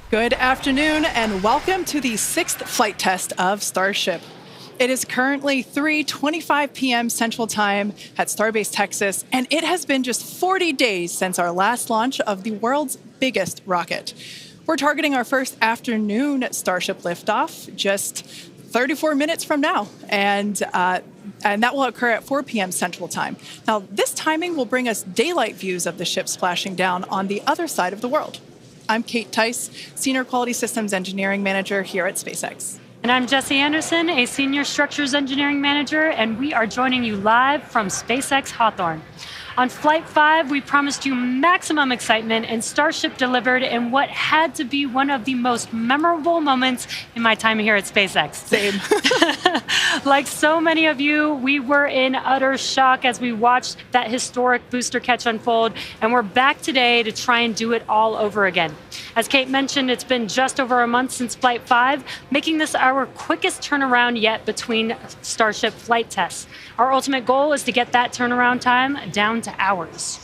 Good afternoon and welcome to the 6th flight test of Starship. It is currently 3:25 p.m. Central Time at Starbase, Texas, and it has been just 40 days since our last launch of the world's biggest rocket. We're targeting our first afternoon Starship liftoff just 34 minutes from now, and that will occur at 4 p.m. Central Time. Now, this timing will bring us daylight views of the ship splashing down on the other side of the world. I'm Kate Tice, Senior Quality Systems Engineering Manager here at SpaceX. And I'm Jessie Anderson, a Senior Structures Engineering Manager, and we are joining you live from SpaceX Hawthorne. On Flight 5, we promised you maximum excitement, and Starship delivered in what had to be one of the most memorable moments in my time here at SpaceX. Same. Like so many of you, we were in utter shock as we watched that historic booster catch unfold, and we're back today to try and do it all over again. As Kate mentioned, it's been just over a month since Flight 5, making this our quickest turnaround yet between Starship flight tests. Our ultimate goal is to get that turnaround time down to hours.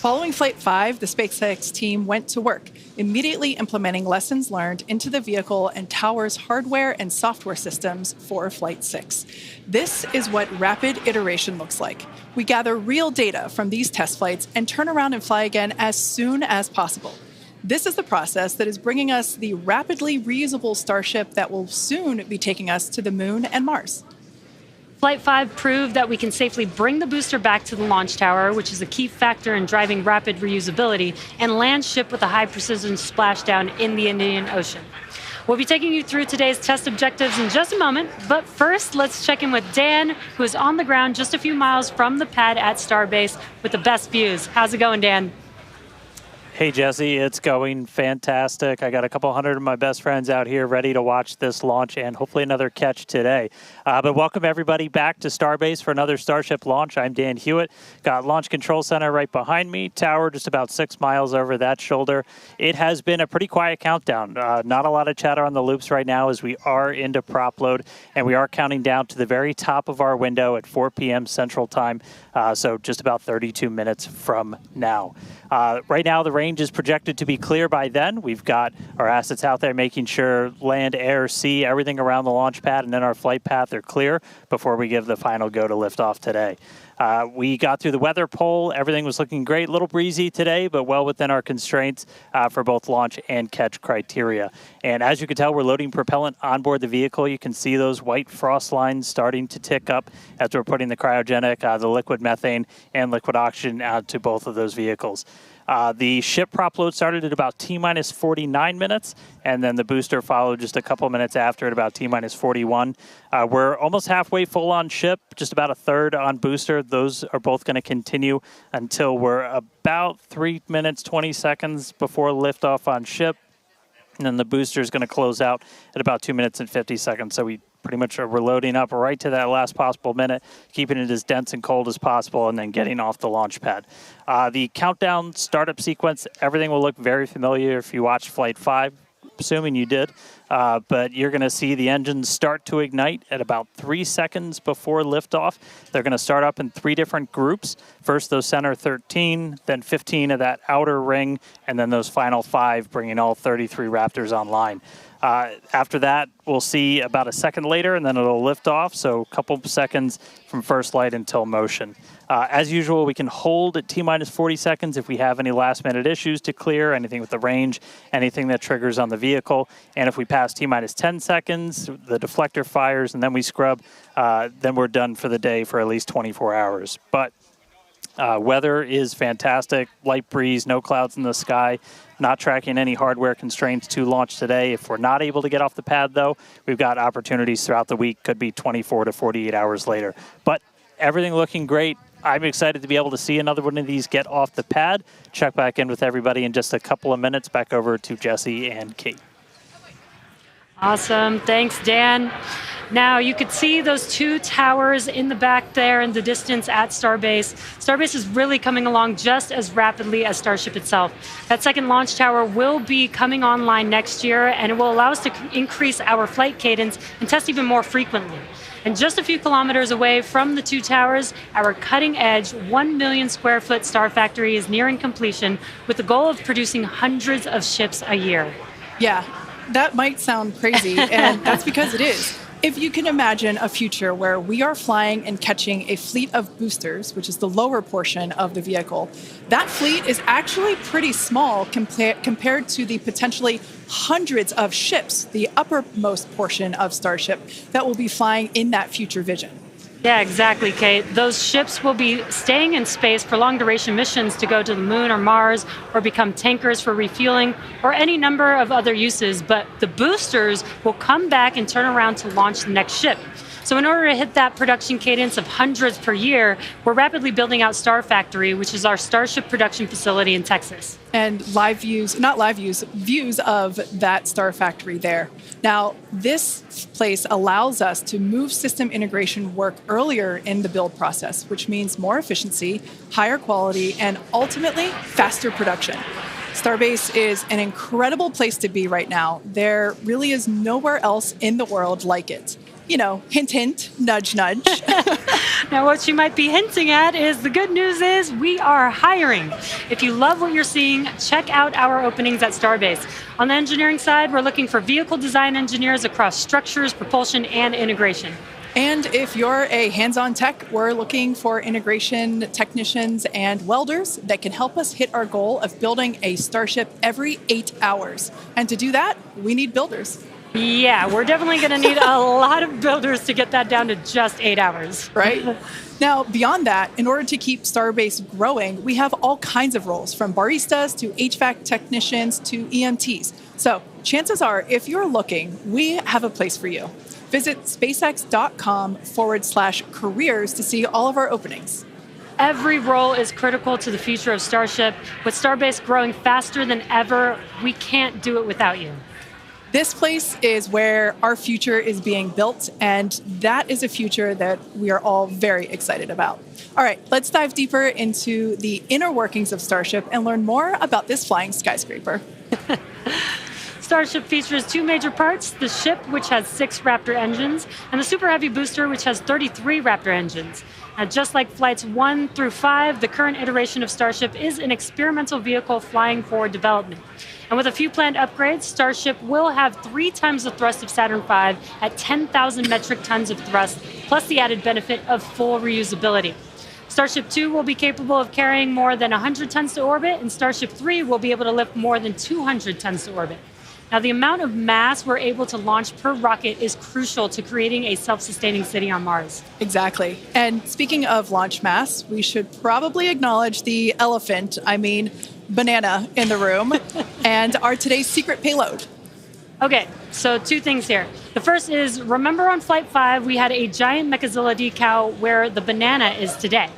Following Flight 5, the SpaceX team went to work, immediately implementing lessons learned into the vehicle and tower's hardware and software systems for Flight 6. This is what rapid iteration looks like. We gather real data from these test flights and turn around and fly again as soon as possible. This is the process that is bringing us the rapidly reusable Starship that will soon be taking us to the Moon and Mars. Flight 5 proved that we can safely bring the booster back to the launch tower, which is a key factor in driving rapid reusability, and land ship with a high-precision splashdown in the Indian Ocean. We'll be taking you through today's test objectives in just a moment, but first, let's check in with Dan, who is on the ground just a few miles from the pad at Starbase with the best views. How's it going, Dan? Hey, Jesse, it's going fantastic. I got a couple hundred of my best friends out here ready to watch this launch and hopefully another catch today. But welcome everybody back to Starbase for another Starship launch. I'm Dan Hewitt. Got Launch Control Center right behind me, tower just about 6 miles over that shoulder. It has been a pretty quiet countdown. Not a lot of chatter on the loops right now as we are into prop load, and we are counting down to the very top of our window at 4 p.m. Central Time, so just about 32 minutes from now. Right now, the range is projected to be clear by then. We've got our assets out there making sure land, air, sea, everything around the launch pad and then our flight path are clear before we give the final go to liftoff today. We got through the weather poll. Everything was looking great. A little breezy today, but well within our constraints for both launch and catch criteria. And as you can tell, we're loading propellant onboard the vehicle. You can see those white frost lines starting to tick up as we're putting the cryogenic, the liquid methane, and liquid oxygen out to both of those vehicles. The ship prop load started at about T-minus 49 minutes, and then the booster followed just a couple minutes after at about T-minus 41. We're almost halfway full on ship, just about a third on booster. Those are both going to continue until we're about 3 minutes, 20 seconds before liftoff on ship. And then the booster is going to close out at about 2 minutes and 50 seconds. So we pretty much we're loading up right to that last possible minute, keeping it as dense and cold as possible, and then getting off the launch pad. The countdown startup sequence, everything will look very familiar if you watched Flight 5, assuming you did. But you're going to see the engines start to ignite at about 3 seconds before liftoff. They're going to start up in 3 different groups. First, those center 13, then 15 of that outer ring, and then those final 5, bringing all 33 Raptors online. After that, we'll see about a second later, and then it'll lift off, so a couple seconds from first light until motion. As usual, we can hold at T-minus 40 seconds if we have any last-minute issues to clear, anything with the range, anything that triggers on the vehicle. And if we pass T-minus 10 seconds, the deflector fires, and then we scrub, then we're done for the day for at least 24 hours. But weather is fantastic, light breeze, no clouds in the sky. Not tracking any hardware constraints to launch today. If we're not able to get off the pad, though, we've got opportunities throughout the week. Could be 24 to 48 hours later. But everything looking great. I'm excited to be able to see another one of these get off the pad. Check back in with everybody in just a couple of minutes. Back over to Jesse and Kate. Awesome. Thanks, Dan. Now, you could see those 2 towers in the back there in the distance at Starbase. Starbase is really coming along just as rapidly as Starship itself. That second launch tower will be coming online next year, and it will allow us to increase our flight cadence and test even more frequently. And just a few kilometers away from the 2 towers, our cutting-edge 1 million square foot Star Factory is nearing completion with the goal of producing hundreds of ships a year. Yeah, that might sound crazy, and that's because it is. If you can imagine a future where we are flying and catching a fleet of boosters, which is the lower portion of the vehicle, that fleet is actually pretty small compared to the potentially hundreds of ships, the uppermost portion of Starship, that will be flying in that future vision. Yeah, exactly, Kate. Those ships will be staying in space for long-duration missions to go to the moon or Mars, or become tankers for refueling, or any number of other uses. But the boosters will come back and turn around to launch the next ship. So in order to hit that production cadence of hundreds per year, we're rapidly building out Star Factory, which is our Starship production facility in Texas. And views of that Star Factory there. Now, this place allows us to move system integration work earlier in the build process, which means more efficiency, higher quality, and ultimately faster production. Starbase is an incredible place to be right now. There really is nowhere else in the world like it. You know, hint, hint, nudge, nudge. Now, what you might be hinting at is the good news is we are hiring. If you love what you're seeing, check out our openings at Starbase. On the engineering side, we're looking for vehicle design engineers across structures, propulsion, and integration. And if you're a hands-on tech, we're looking for integration technicians and welders that can help us hit our goal of building a Starship every 8 hours. And to do that, we need builders. Yeah, we're definitely going to need a lot of builders to get that down to just 8 hours. Right? Now, beyond that, in order to keep Starbase growing, we have all kinds of roles, from baristas to HVAC technicians to EMTs. So chances are, if you're looking, we have a place for you. Visit spacex.com/careers to see all of our openings. Every role is critical to the future of Starship. With Starbase growing faster than ever, we can't do it without you. This place is where our future is being built, and that is a future that we are all very excited about. All right, let's dive deeper into the inner workings of Starship and learn more about this flying skyscraper. Starship features two major parts, the ship, which has 6 Raptor engines, and the Super Heavy booster, which has 33 Raptor engines. Now, just like flights 1 through 5, the current iteration of Starship is an experimental vehicle flying for development. And with a few planned upgrades, Starship will have 3 times the thrust of Saturn V at 10,000 metric tons of thrust, plus the added benefit of full reusability. Starship 2 will be capable of carrying more than 100 tons to orbit, and Starship 3 will be able to lift more than 200 tons to orbit. Now, the amount of mass we're able to launch per rocket is crucial to creating a self-sustaining city on Mars. Exactly. And speaking of launch mass, we should probably acknowledge the banana in the room, and our today's secret payload. Okay, so 2 things here. The first is, remember on Flight 5, we had a giant Mechazilla decal where the banana is today.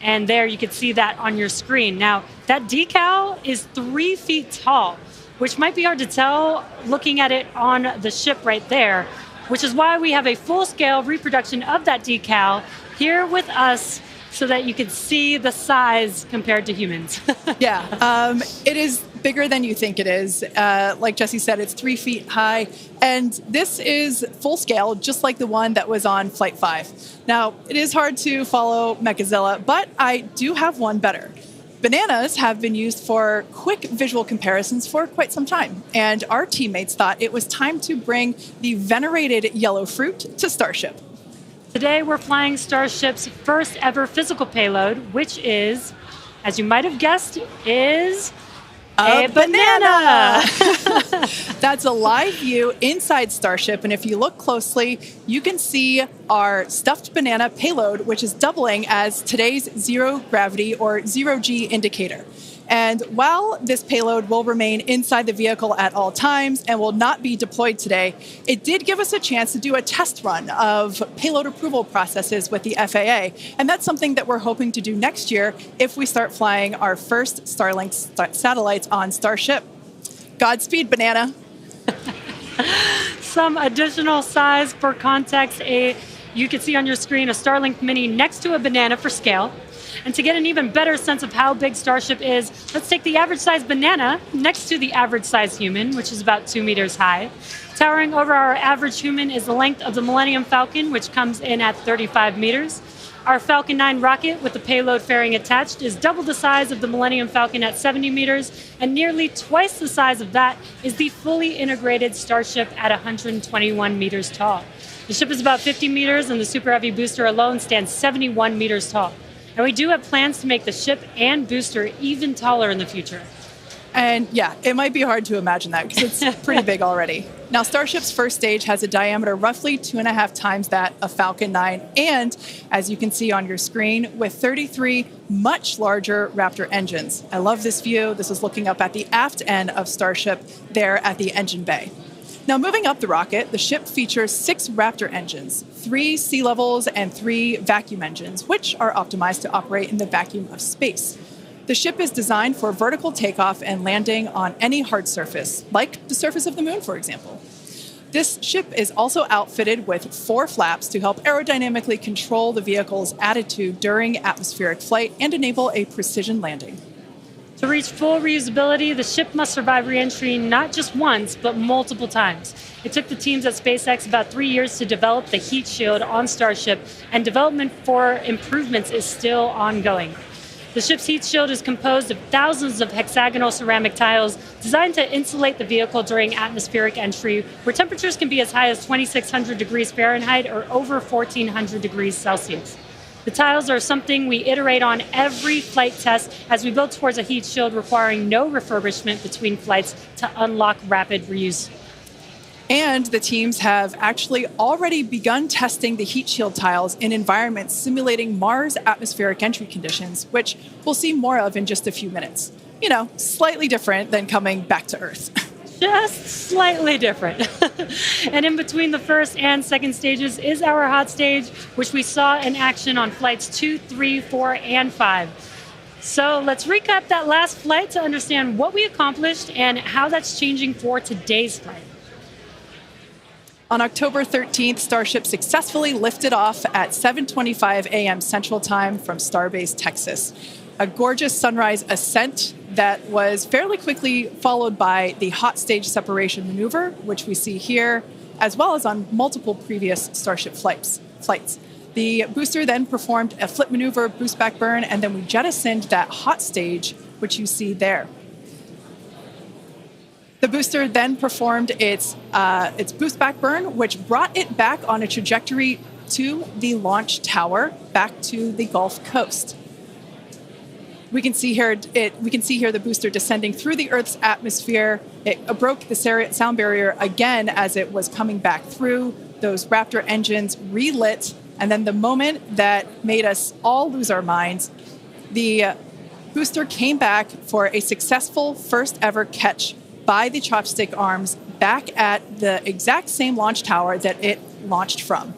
And there you can see that on your screen. Now, that decal is 3 feet tall, which might be hard to tell looking at it on the ship right there, which is why we have a full-scale reproduction of that decal here with us so that you can see the size compared to humans. Yeah, it is bigger than you think it is. Like Jesse said, it's 3 feet high, and this is full scale, just like the one that was on Flight 5. Now, it is hard to follow Mechazilla, but I do have one better. Bananas have been used for quick visual comparisons for quite some time, and our teammates thought it was time to bring the venerated yellow fruit to Starship. Today, we're flying Starship's first ever physical payload, which is, as you might have guessed, is a banana. That's a live view inside Starship, and if you look closely, you can see our stuffed banana payload, which is doubling as today's zero gravity or zero-G indicator. And while this payload will remain inside the vehicle at all times and will not be deployed today, it did give us a chance to do a test run of payload approval processes with the FAA. And that's something that we're hoping to do next year if we start flying our first Starlink satellites on Starship. Godspeed, banana. Some additional size for context. You can see on your screen a Starlink Mini next to a banana for scale. And to get an even better sense of how big Starship is, let's take the average size banana next to the average size human, which is about 2 meters high. Towering over our average human is the length of the Millennium Falcon, which comes in at 35 meters. Our Falcon 9 rocket with the payload fairing attached is double the size of the Millennium Falcon at 70 meters, and nearly twice the size of that is the fully integrated Starship at 121 meters tall. The ship is about 50 meters, and the Super Heavy booster alone stands 71 meters tall. And we do have plans to make the ship and booster even taller in the future. And yeah, it might be hard to imagine that because it's pretty big already. Now, Starship's first stage has a diameter roughly 2.5 times that of Falcon 9, and as you can see on your screen, with 33 much larger Raptor engines. I love this view. This is looking up at the aft end of Starship there at the engine bay. Now, moving up the rocket, the ship features 6 Raptor engines, 3 sea levels and 3 vacuum engines, which are optimized to operate in the vacuum of space. The ship is designed for vertical takeoff and landing on any hard surface, like the surface of the moon, for example. This ship is also outfitted with 4 flaps to help aerodynamically control the vehicle's attitude during atmospheric flight and enable a precision landing. To reach full reusability, the ship must survive re-entry not just once, but multiple times. It took the teams at SpaceX about 3 years to develop the heat shield on Starship, and development for improvements is still ongoing. The ship's heat shield is composed of thousands of hexagonal ceramic tiles designed to insulate the vehicle during atmospheric entry, where temperatures can be as high as 2,600 degrees Fahrenheit or over 1,400 degrees Celsius. The tiles are something we iterate on every flight test as we build towards a heat shield requiring no refurbishment between flights to unlock rapid reuse. And the teams have actually already begun testing the heat shield tiles in environments simulating Mars atmospheric entry conditions, which we'll see more of in just a few minutes. You know, slightly different than coming back to Earth. Just slightly different. And in between the first and second stages is our hot stage, which we saw in action on flights 2, 3, 4, and 5. So let's recap that last flight to understand what we accomplished and how that's changing for today's flight. On October 13th, Starship successfully lifted off at 7:25 a.m. Central Time from Starbase, Texas. A gorgeous sunrise ascent that was fairly quickly followed by the hot stage separation maneuver, which we see here, as well as on multiple previous Starship flights. The booster then performed a flip maneuver, boost back burn, and then we jettisoned that hot stage, which you see there. The booster then performed its boost back burn, which brought it back on a trajectory to the launch tower, back to the Gulf Coast. We can see here the booster descending through the Earth's atmosphere. It broke the sound barrier again as it was coming back through. Those Raptor engines relit, and then the moment that made us all lose our minds, the booster came back for a successful first ever catch by the chopstick arms back at the exact same launch tower that it launched from.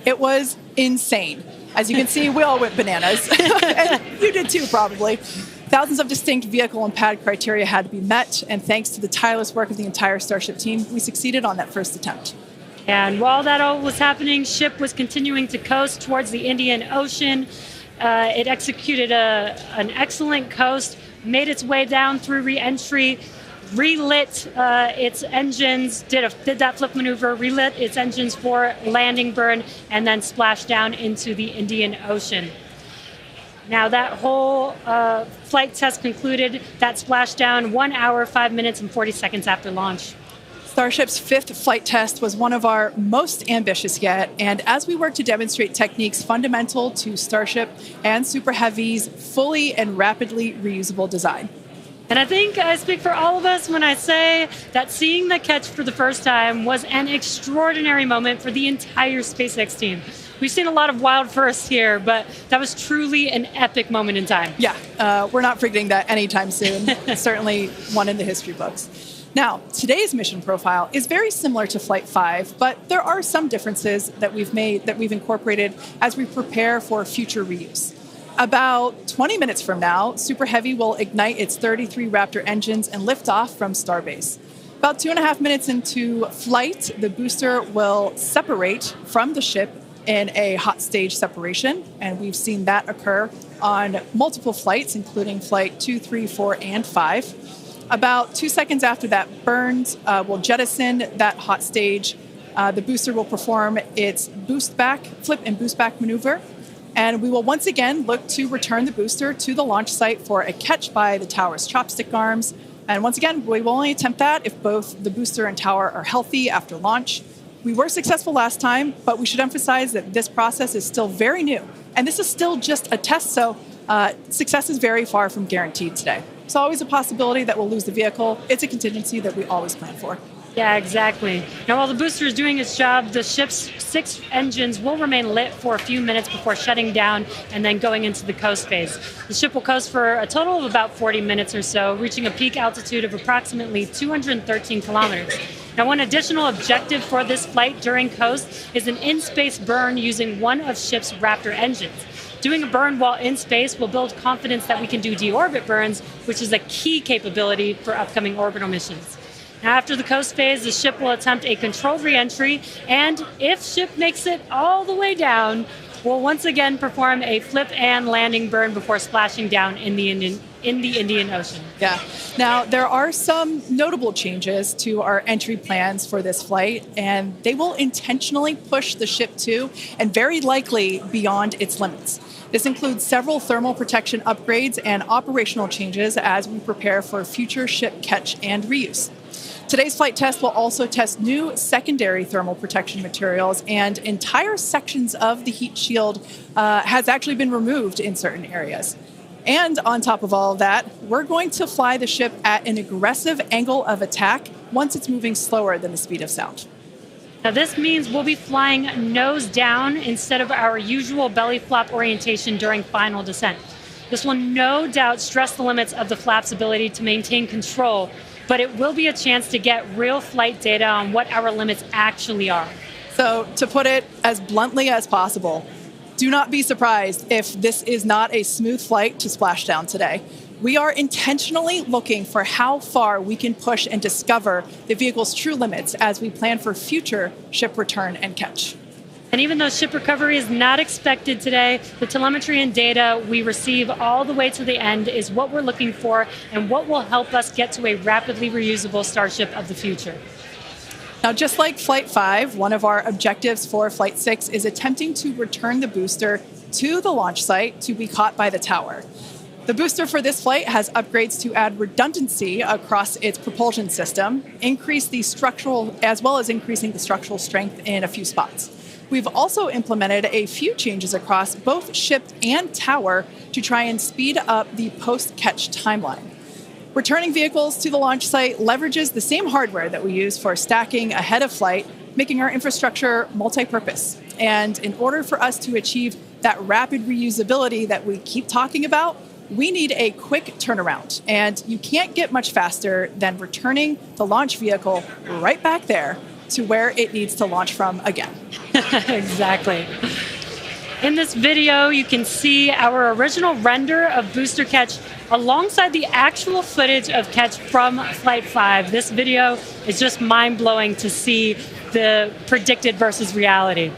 It was insane. As you can see, we all went bananas. And you did too, probably. Thousands of distinct vehicle and pad criteria had to be met, and thanks to the tireless work of the entire Starship team, we succeeded on that first attempt. And while that all was happening, ship was continuing to coast towards the Indian Ocean. It executed an excellent coast, made its way down through re-entry, relit its engines, did that flip maneuver, relit its engines for landing burn, and then splashed down into the Indian Ocean. Now that whole flight test concluded, that splashdown 1 hour, 5 minutes, and 40 seconds after launch. Starship's 5th flight test was one of our most ambitious yet, and as we work to demonstrate techniques fundamental to Starship and Super Heavy's fully and rapidly reusable design. And I think I speak for all of us when I say that seeing the catch for the first time was an extraordinary moment for the entire SpaceX team. We've seen a lot of wild firsts here, but that was truly an epic moment in time. Yeah, we're not forgetting that anytime soon. Certainly one in the history books. Now, today's mission profile is very similar to Flight 5, but there are some differences that we've incorporated as we prepare for future reuse. About 20 minutes from now, Super Heavy will ignite its 33 Raptor engines and lift off from Starbase. About 2.5 minutes into flight, the booster will separate from the ship in a hot stage separation, and we've seen that occur on multiple flights, including Flight 2, 3, 4, and 5. About 2 seconds after that burns, we'll jettison that hot stage. The booster will perform its flip and boost back maneuver. And we will once again look to return the booster to the launch site for a catch by the tower's chopstick arms. And once again, we will only attempt that if both the booster and tower are healthy after launch. We were successful last time, but we should emphasize that this process is still very new. And this is still just a test, so success is very far from guaranteed today. It's always a possibility that we'll lose the vehicle. It's a contingency that we always plan for. Yeah, exactly. Now, while the booster is doing its job, the ship's 6 engines will remain lit for a few minutes before shutting down and then going into the coast phase. The ship will coast for a total of about 40 minutes or so, reaching a peak altitude of approximately 213 kilometers. Now, one additional objective for this flight during coast is an in-space burn using one of ship's Raptor engines. Doing a burn while in space will build confidence that we can do deorbit burns, which is a key capability for upcoming orbital missions. Now, after the coast phase, the ship will attempt a controlled re-entry, and if ship makes it all the way down, we'll once again perform a flip and landing burn before splashing down in the Indian Ocean. Yeah. Now, there are some notable changes to our entry plans for this flight, and they will intentionally push the ship to, and very likely beyond its limits. This includes several thermal protection upgrades and operational changes as we prepare for future ship catch and reuse. Today's flight test will also test new secondary thermal protection materials, and entire sections of the heat shield has actually been removed in certain areas. And on top of all of that, we're going to fly the ship at an aggressive angle of attack once it's moving slower than the speed of sound. Now, this means we'll be flying nose down instead of our usual belly flop orientation during final descent. This will no doubt stress the limits of the flap's ability to maintain control, but it will be a chance to get real flight data on what our limits actually are. So, to put it as bluntly as possible, do not be surprised if this is not a smooth flight to splashdown today. We are intentionally looking for how far we can push and discover the vehicle's true limits as we plan for future ship return and catch. And even though ship recovery is not expected today, the telemetry and data we receive all the way to the end is what we're looking for and what will help us get to a rapidly reusable Starship of the future. Now, just like Flight 5, one of our objectives for Flight 6 is attempting to return the booster to the launch site to be caught by the tower. The booster for this flight has upgrades to add redundancy across its propulsion system, increase the structural, as well as increasing the structural strength in a few spots. We've also implemented a few changes across both ship and tower to try and speed up the post-catch timeline. Returning vehicles to the launch site leverages the same hardware that we use for stacking ahead of flight, making our infrastructure multi-purpose. And in order for us to achieve that rapid reusability that we keep talking about, we need a quick turnaround. And you can't get much faster than returning the launch vehicle right back there to where it needs to launch from again. Exactly. In this video, you can see our original render of booster catch alongside the actual footage of catch from Flight 5. This video is just mind-blowing to see the predicted versus reality.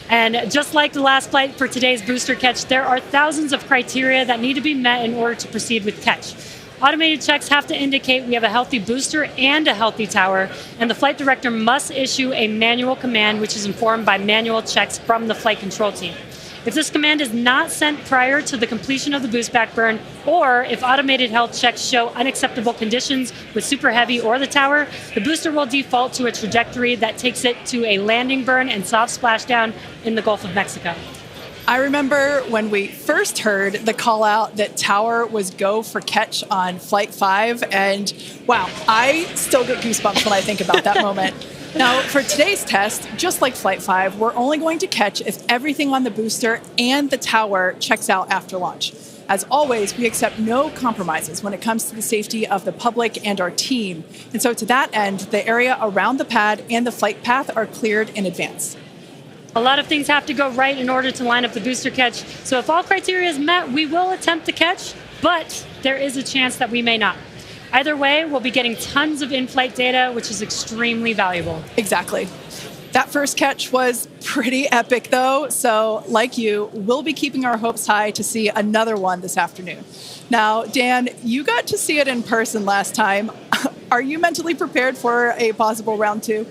And just like the last flight for today's booster catch, there are thousands of criteria that need to be met in order to proceed with catch. Automated checks have to indicate we have a healthy booster and a healthy tower, and the flight director must issue a manual command which is informed by manual checks from the flight control team. If this command is not sent prior to the completion of the boost back burn, or if automated health checks show unacceptable conditions with Super Heavy or the tower, the booster will default to a trajectory that takes it to a landing burn and soft splashdown in the Gulf of Mexico. I remember when we first heard the call out that tower was go for catch on Flight 5, and wow, I still get goosebumps when I think about that moment. Now, for today's test, just like Flight 5, we're only going to catch if everything on the booster and the tower checks out after launch. As always, we accept no compromises when it comes to the safety of the public and our team. And so to that end, the area around the pad and the flight path are cleared in advance. A lot of things have to go right in order to line up the booster catch. So if all criteria is met, we will attempt to catch, but there is a chance that we may not. Either way, we'll be getting tons of in-flight data, which is extremely valuable. Exactly. That first catch was pretty epic, though. So like you, we'll be keeping our hopes high to see another one this afternoon. Now, Dan, you got to see it in person last time. Are you mentally prepared for a possible round two?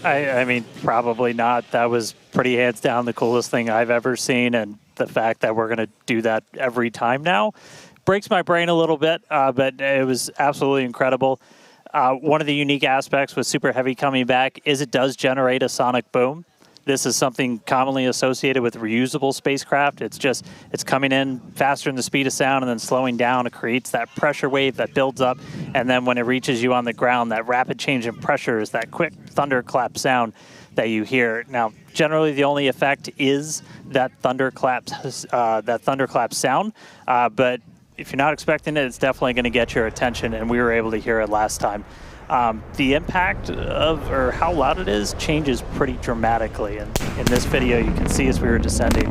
I mean, probably not. That was pretty hands down the coolest thing I've ever seen. And the fact that we're going to do that every time now breaks my brain a little bit, but it was absolutely incredible. One of the unique aspects with Super Heavy coming back is it does generate a sonic boom. This is something commonly associated with reusable spacecraft. It's coming in faster than the speed of sound and then slowing down. It creates that pressure wave that builds up, and then when it reaches you on the ground, that rapid change in pressure is that quick thunderclap sound that you hear. Now, generally, the only effect is that thunderclap sound, but if you're not expecting it, it's definitely going to get your attention, and we were able to hear it last time. The impact of, or how loud it is, changes pretty dramatically. And in this video, you can see as we were descending,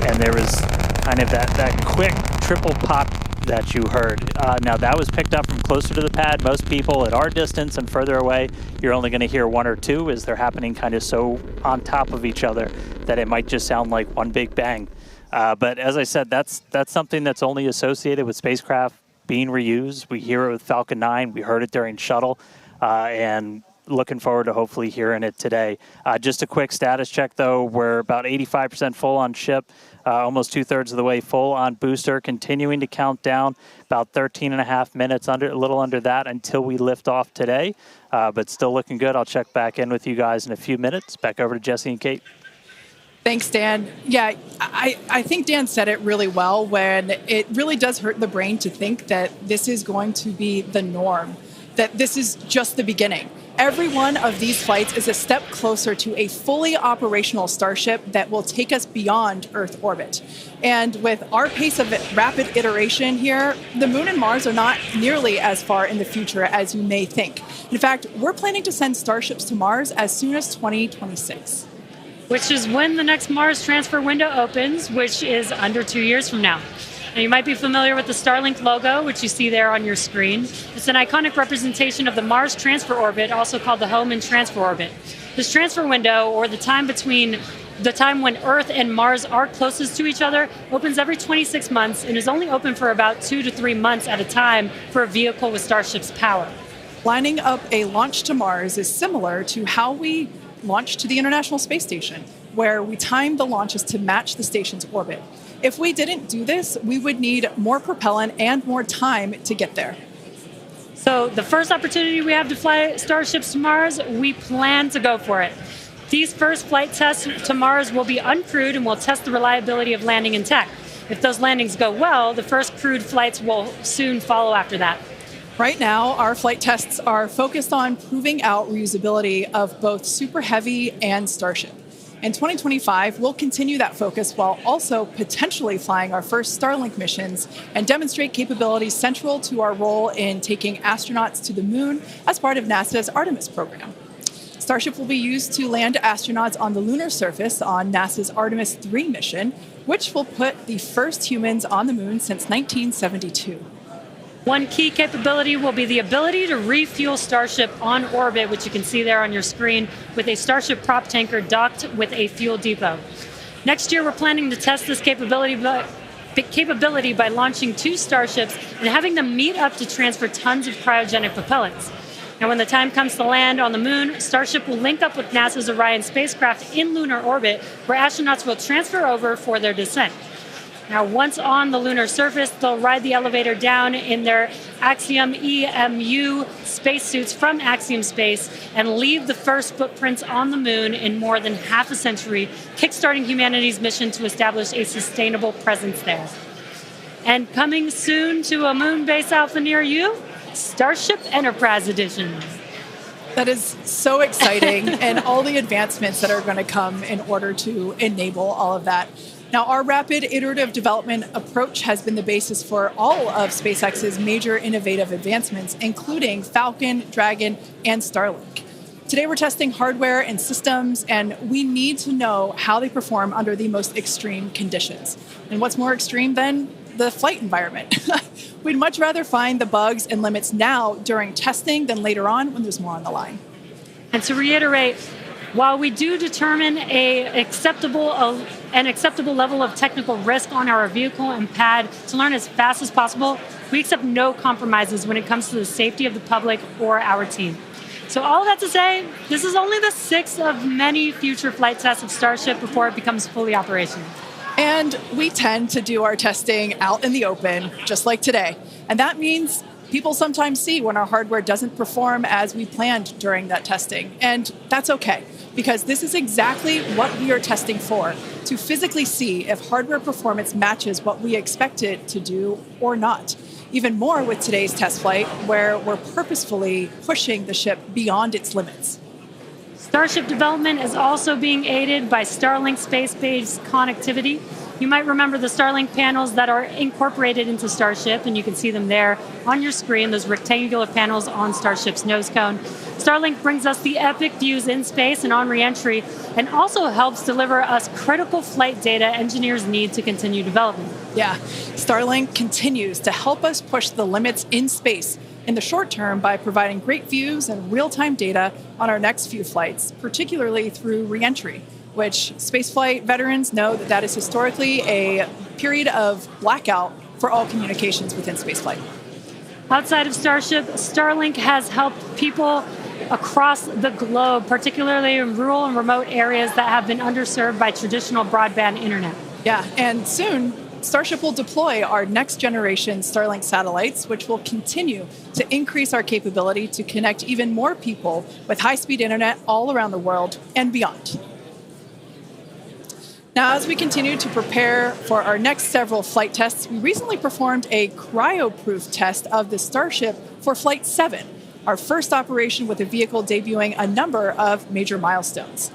and there was kind of that quick triple pop that you heard. Now, that was picked up from closer to the pad. Most people at our distance and further away, you're only going to hear one or two as they're happening kind of so on top of each other that it might just sound like one big bang. But as I said, that's something that's only associated with spacecraft being reused. We hear it with Falcon 9. We heard it during Shuttle, and looking forward to hopefully hearing it today. Just a quick status check, though. We're about 85% full on ship, almost 2/3 of the way full on booster, continuing to count down about 13.5 minutes, a little under that, until we lift off today. But still looking good. I'll check back in with you guys in a few minutes. Back over to Jesse and Kate. Thanks, Dan. Yeah, I think Dan said it really well when it really does hurt the brain to think that this is going to be the norm, that this is just the beginning. Every one of these flights is a step closer to a fully operational Starship that will take us beyond Earth orbit. And with our pace of rapid iteration here, the Moon and Mars are not nearly as far in the future as you may think. In fact, we're planning to send Starships to Mars as soon as 2026. Which is when the next Mars transfer window opens, which is under 2 years from now. Now, you might be familiar with the Starlink logo, which you see there on your screen. It's an iconic representation of the Mars transfer orbit, also called the home and transfer orbit. This transfer window, or the time between the time when Earth and Mars are closest to each other, opens every 26 months and is only open for about 2 to 3 months at a time for a vehicle with Starship's power. Lining up a launch to Mars is similar to how we launched to the International Space Station, where we timed the launches to match the station's orbit. If we didn't do this, we would need more propellant and more time to get there. So the first opportunity we have to fly Starships to Mars, we plan to go for it. These first flight tests to Mars will be uncrewed and will test the reliability of landing in tech. If those landings go well, the first crewed flights will soon follow after that. Right now, our flight tests are focused on proving out reusability of both Super Heavy and Starship. In 2025, we'll continue that focus while also potentially flying our first Starlink missions and demonstrate capabilities central to our role in taking astronauts to the moon as part of NASA's Artemis program. Starship will be used to land astronauts on the lunar surface on NASA's Artemis 3 mission, which will put the first humans on the moon since 1972. One key capability will be the ability to refuel Starship on orbit, which you can see there on your screen, with a Starship prop tanker docked with a fuel depot. Next year, we're planning to test this capability by launching 2 Starships and having them meet up to transfer tons of cryogenic propellants. Now, when the time comes to land on the moon, Starship will link up with NASA's Orion spacecraft in lunar orbit, where astronauts will transfer over for their descent. Now, once on the lunar surface, they'll ride the elevator down in their Axiom EMU spacesuits from Axiom Space and leave the first footprints on the moon in more than half a century, kickstarting humanity's mission to establish a sustainable presence there. And coming soon to a moon base alpha near you, Starship Enterprise Edition. That is so exciting, and all the advancements that are going to come in order to enable all of that. Now, our rapid iterative development approach has been the basis for all of SpaceX's major innovative advancements, including Falcon, Dragon, and Starlink. Today, we're testing hardware and systems, and we need to know how they perform under the most extreme conditions. And what's more extreme than the flight environment? We'd much rather find the bugs and limits now during testing than later on when there's more on the line. And to reiterate, while we do determine an acceptable level of technical risk on our vehicle and pad to learn as fast as possible, we accept no compromises when it comes to the safety of the public or our team. So all that to say, this is only the 6th of many future flight tests of Starship before it becomes fully operational. And we tend to do our testing out in the open, just like today. And that means people sometimes see when our hardware doesn't perform as we planned during that testing. And that's okay, because this is exactly what we are testing for, to physically see if hardware performance matches what we expect it to do or not. Even more with today's test flight, where we're purposefully pushing the ship beyond its limits. Starship development is also being aided by Starlink space-based connectivity. You might remember the Starlink panels that are incorporated into Starship, and you can see them there on your screen, those rectangular panels on Starship's nose cone. Starlink brings us the epic views in space and on re-entry, and also helps deliver us critical flight data engineers need to continue development. Yeah, Starlink continues to help us push the limits in space in the short term by providing great views and real-time data on our next few flights, particularly through re-entry, which spaceflight veterans know that is historically a period of blackout for all communications within spaceflight. Outside of Starship, Starlink has helped people across the globe, particularly in rural and remote areas that have been underserved by traditional broadband internet. Yeah, and soon, Starship will deploy our next generation Starlink satellites, which will continue to increase our capability to connect even more people with high-speed internet all around the world and beyond. Now, as we continue to prepare for our next several flight tests, we recently performed a cryo-proof test of the Starship for Flight 7, our first operation with the vehicle debuting a number of major milestones.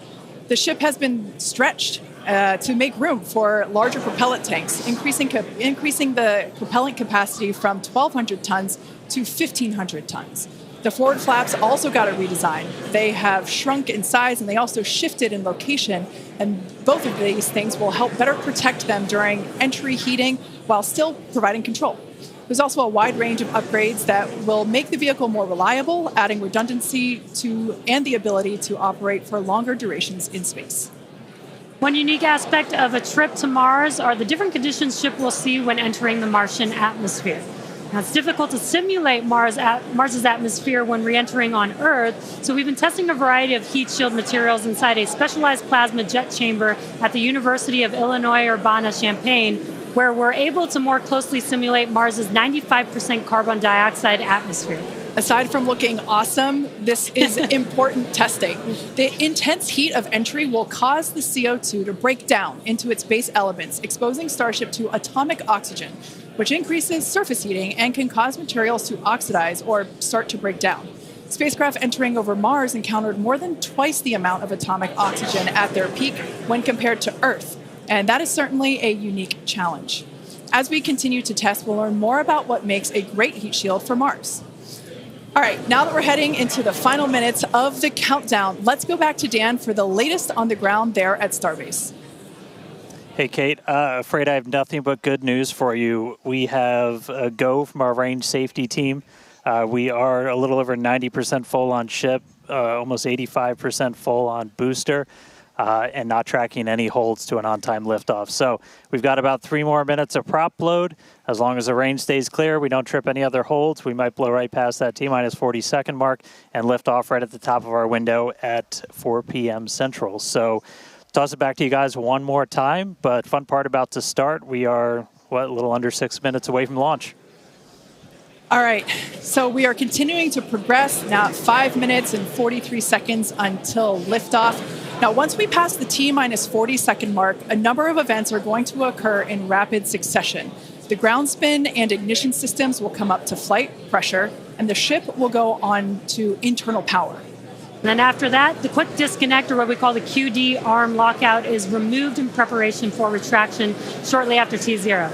The ship has been stretched to make room for larger propellant tanks, increasing the propellant capacity from 1,200 tons to 1,500 tons. The forward flaps also got a redesign. They have shrunk in size and they also shifted in location, and both of these things will help better protect them during entry heating while still providing control. There's also a wide range of upgrades that will make the vehicle more reliable, adding redundancy to and the ability to operate for longer durations in space. One unique aspect of a trip to Mars are the different conditions ship will see when entering the Martian atmosphere. Now, it's difficult to simulate Mars's atmosphere when re-entering on Earth, so we've been testing a variety of heat shield materials inside a specialized plasma jet chamber at the University of Illinois Urbana-Champaign, where we're able to more closely simulate Mars's 95% carbon dioxide atmosphere. Aside from looking awesome, this is important testing. The intense heat of entry will cause the CO2 to break down into its base elements, exposing Starship to atomic oxygen, which increases surface heating and can cause materials to oxidize or start to break down. Spacecraft entering over Mars encountered more than twice the amount of atomic oxygen at their peak when compared to Earth, and that is certainly a unique challenge. As we continue to test, we'll learn more about what makes a great heat shield for Mars. All right, now that we're heading into the final minutes of the countdown, let's go back to Dan for the latest on the ground there at Starbase. Hey, Kate, afraid I have nothing but good news for you. We have a go from our range safety team. We are a little over 90% full on ship, almost 85% full on booster, and not tracking any holds to an on-time liftoff. So we've got about 3 more minutes of prop load. As long as the range stays clear, we don't trip any other holds, we might blow right past that T-minus 40-second mark and lift off right at the top of our window at 4 p.m. Central. So toss it back to you guys one more time, but fun part about to start, we are, a little under 6 minutes away from launch. All right, so we are continuing to progress now at 5 minutes and 43 seconds until liftoff. Now, once we pass the T-minus 40-second mark, a number of events are going to occur in rapid succession. The ground spin and ignition systems will come up to flight pressure, and the ship will go on to internal power. And then after that, the quick disconnect, or what we call the QD arm lockout, is removed in preparation for retraction shortly after T0.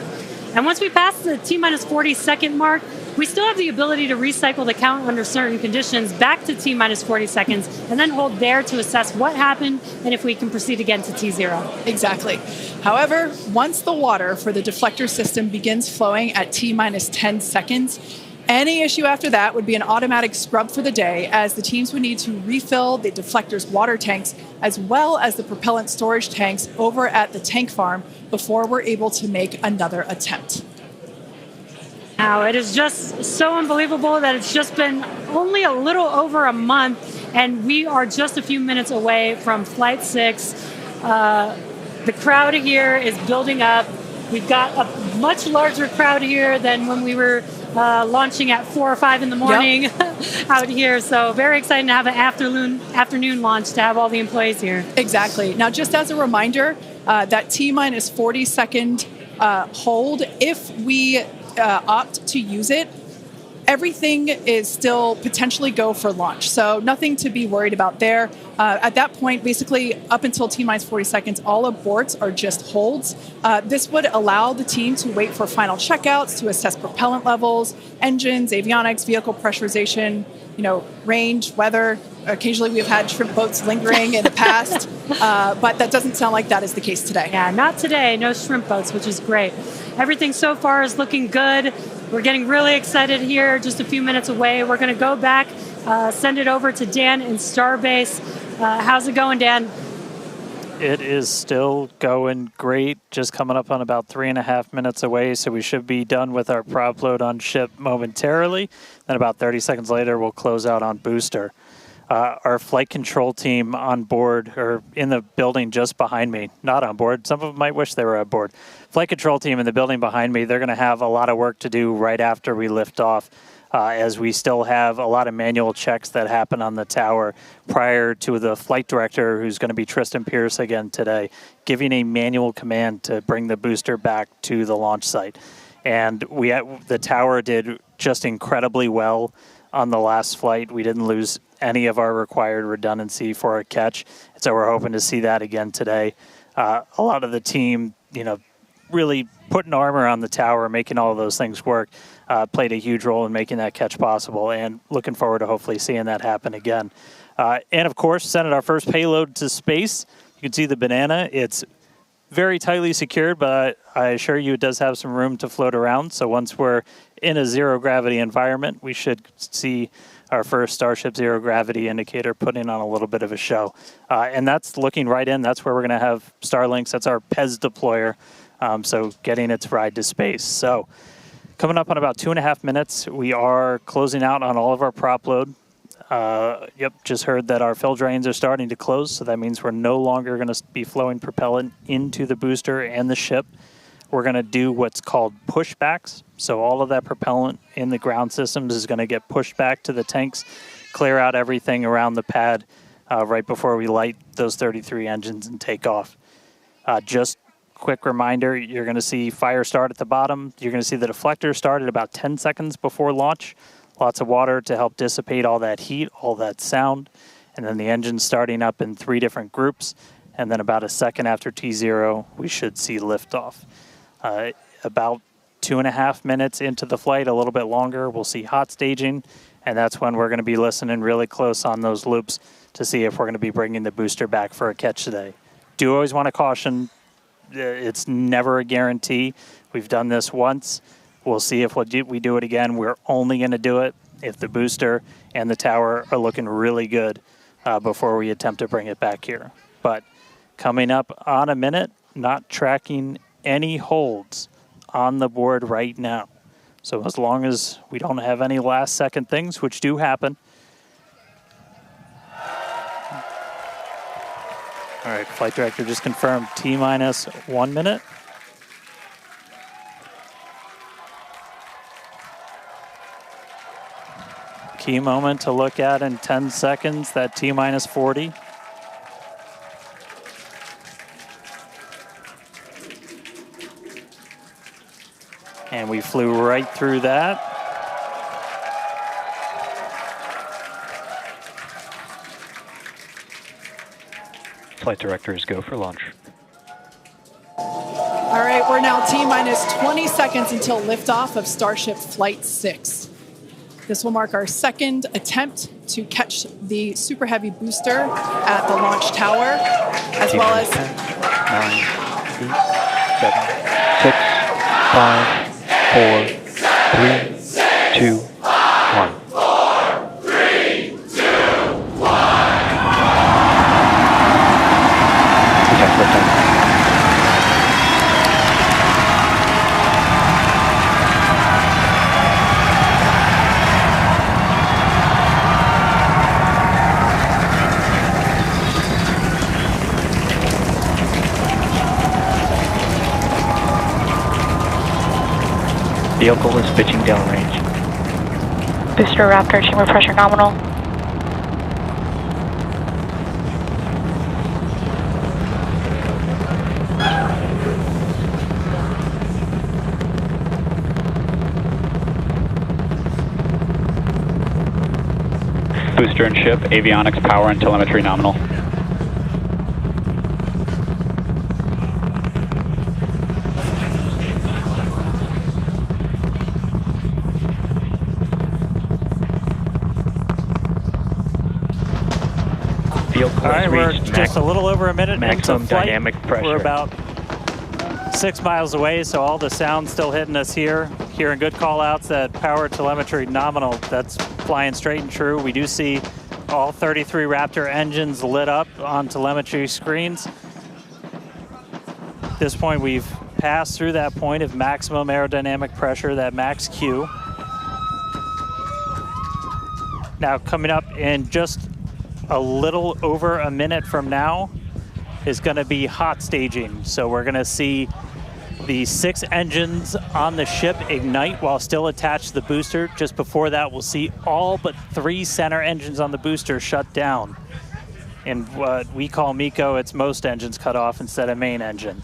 And once we pass the T-minus 40-second mark, we still have the ability to recycle the count under certain conditions back to T-minus 40 seconds and then hold there to assess what happened and if we can proceed again to T0. Exactly. However, once the water for the deflector system begins flowing at T-minus 10 seconds, any issue after that would be an automatic scrub for the day, as the teams would need to refill the deflector's water tanks as well as the propellant storage tanks over at the tank farm before we're able to make another attempt. Now, it is just so unbelievable that it's just been only a little over a month And we are just a few minutes away from Flight 6. The crowd here is building up. We've got a much larger crowd here than when we were launching at 4 or 5 in the morning out here. So very exciting to have an afternoon launch to have all the employees here. Exactly. Now, just as a reminder, that T-minus 40-second hold, if we opt to use it, everything is still potentially go for launch. So nothing to be worried about there. At that point, basically up until T-minus 40 seconds, all aborts are just holds. This would allow the team to wait for final checkouts to assess propellant levels, engines, avionics, vehicle pressurization, range, weather. Occasionally we've had shrimp boats lingering in the past, but that doesn't sound like that is the case today. Yeah, not today. No shrimp boats, which is great. Everything so far is looking good. We're getting really excited here, just a few minutes away. We're going to go back, send it over to Dan in Starbase. How's it going, Dan? It is still going great, just coming up on about 3.5 minutes away, so we should be done with our prop load on ship momentarily. Then about 30 seconds later, we'll close out on booster. Our flight control team on board, or in the building just behind me, not on board. Some of them might wish they were on board. Flight control team in the building behind me, they're going to have a lot of work to do right after we lift off, as we still have a lot of manual checks that happen on the tower prior to the flight director, who's going to be Tristan Pierce again today, giving a manual command to bring the booster back to the launch site. And the tower did just incredibly well on the last flight. We didn't lose any of our required redundancy for a catch. And so we're hoping to see that again today. A lot of the team, really putting armor on the tower, making all of those things work, played a huge role in making that catch possible, and looking forward to hopefully seeing that happen again. And of course, sending our first payload to space. You can see the banana. It's very tightly secured, but I assure you it does have some room to float around. So once we're in a zero gravity environment, we should see our first Starship zero gravity indicator putting on a little bit of a show. And that's looking right in. That's where we're going to have Starlinks. That's our PEZ deployer. So getting its ride to space. So coming up on about 2.5 minutes, we are closing out on all of our prop load. Just heard that our fill drains are starting to close, so that means we're no longer going to be flowing propellant into the booster and the ship. We're going to do what's called pushbacks. So all of that propellant in the ground systems is going to get pushed back to the tanks, clear out everything around the pad right before we light those 33 engines and take off. Just quick reminder, you're going to see fire start at the bottom. You're going to see the deflector start at about 10 seconds before launch. Lots of water to help dissipate all that heat, all that sound. And then the engine starting up in 3 different groups. And then about a second after T0, we should see liftoff. About 2.5 minutes into the flight, a little bit longer, we'll see hot staging. And that's when we're going to be listening really close on those loops to see if we're going to be bringing the booster back for a catch today. Do always want to caution, it's never a guarantee. We've done this once. We'll see if we do it again. We're only going to do it if the booster and the tower are looking really good before we attempt to bring it back here. But coming up on a minute, not tracking any holds on the board right now. So as long as we don't have any last second things, which do happen. All right, flight director just confirmed T-minus 1 minute. Key moment to look at in 10 seconds, that T-minus 40. And we flew right through that. Flight directors go for launch. All right, we're now T-minus 20 seconds until liftoff of Starship Flight 6. This will mark our second attempt to catch the Super Heavy booster at the launch tower, as well as 10, 9, 8, 7, 6, 5, 4, 3, 2, 1. Detect liftoff. Vehicle is pitching downrange. Booster Raptor, chamber pressure nominal. Booster and ship, avionics, power, and telemetry nominal. All right, we're just a little over a minute maximum into flight. dynamic pressure. We're about 6 miles away, so all the sound's still hitting us here. Hearing good call-outs that power telemetry nominal, that's flying straight and true. We do see all 33 Raptor engines lit up on telemetry screens. At this point, we've passed through that point of maximum aerodynamic pressure, that max Q. Now, coming up in just a little over a minute from now is going to be hot staging. So we're going to see the 6 engines on the ship ignite while still attached to the booster. Just before that, we'll see all but 3 center engines on the booster shut down. In what we call MECO, it's most engines cut off instead of main engine.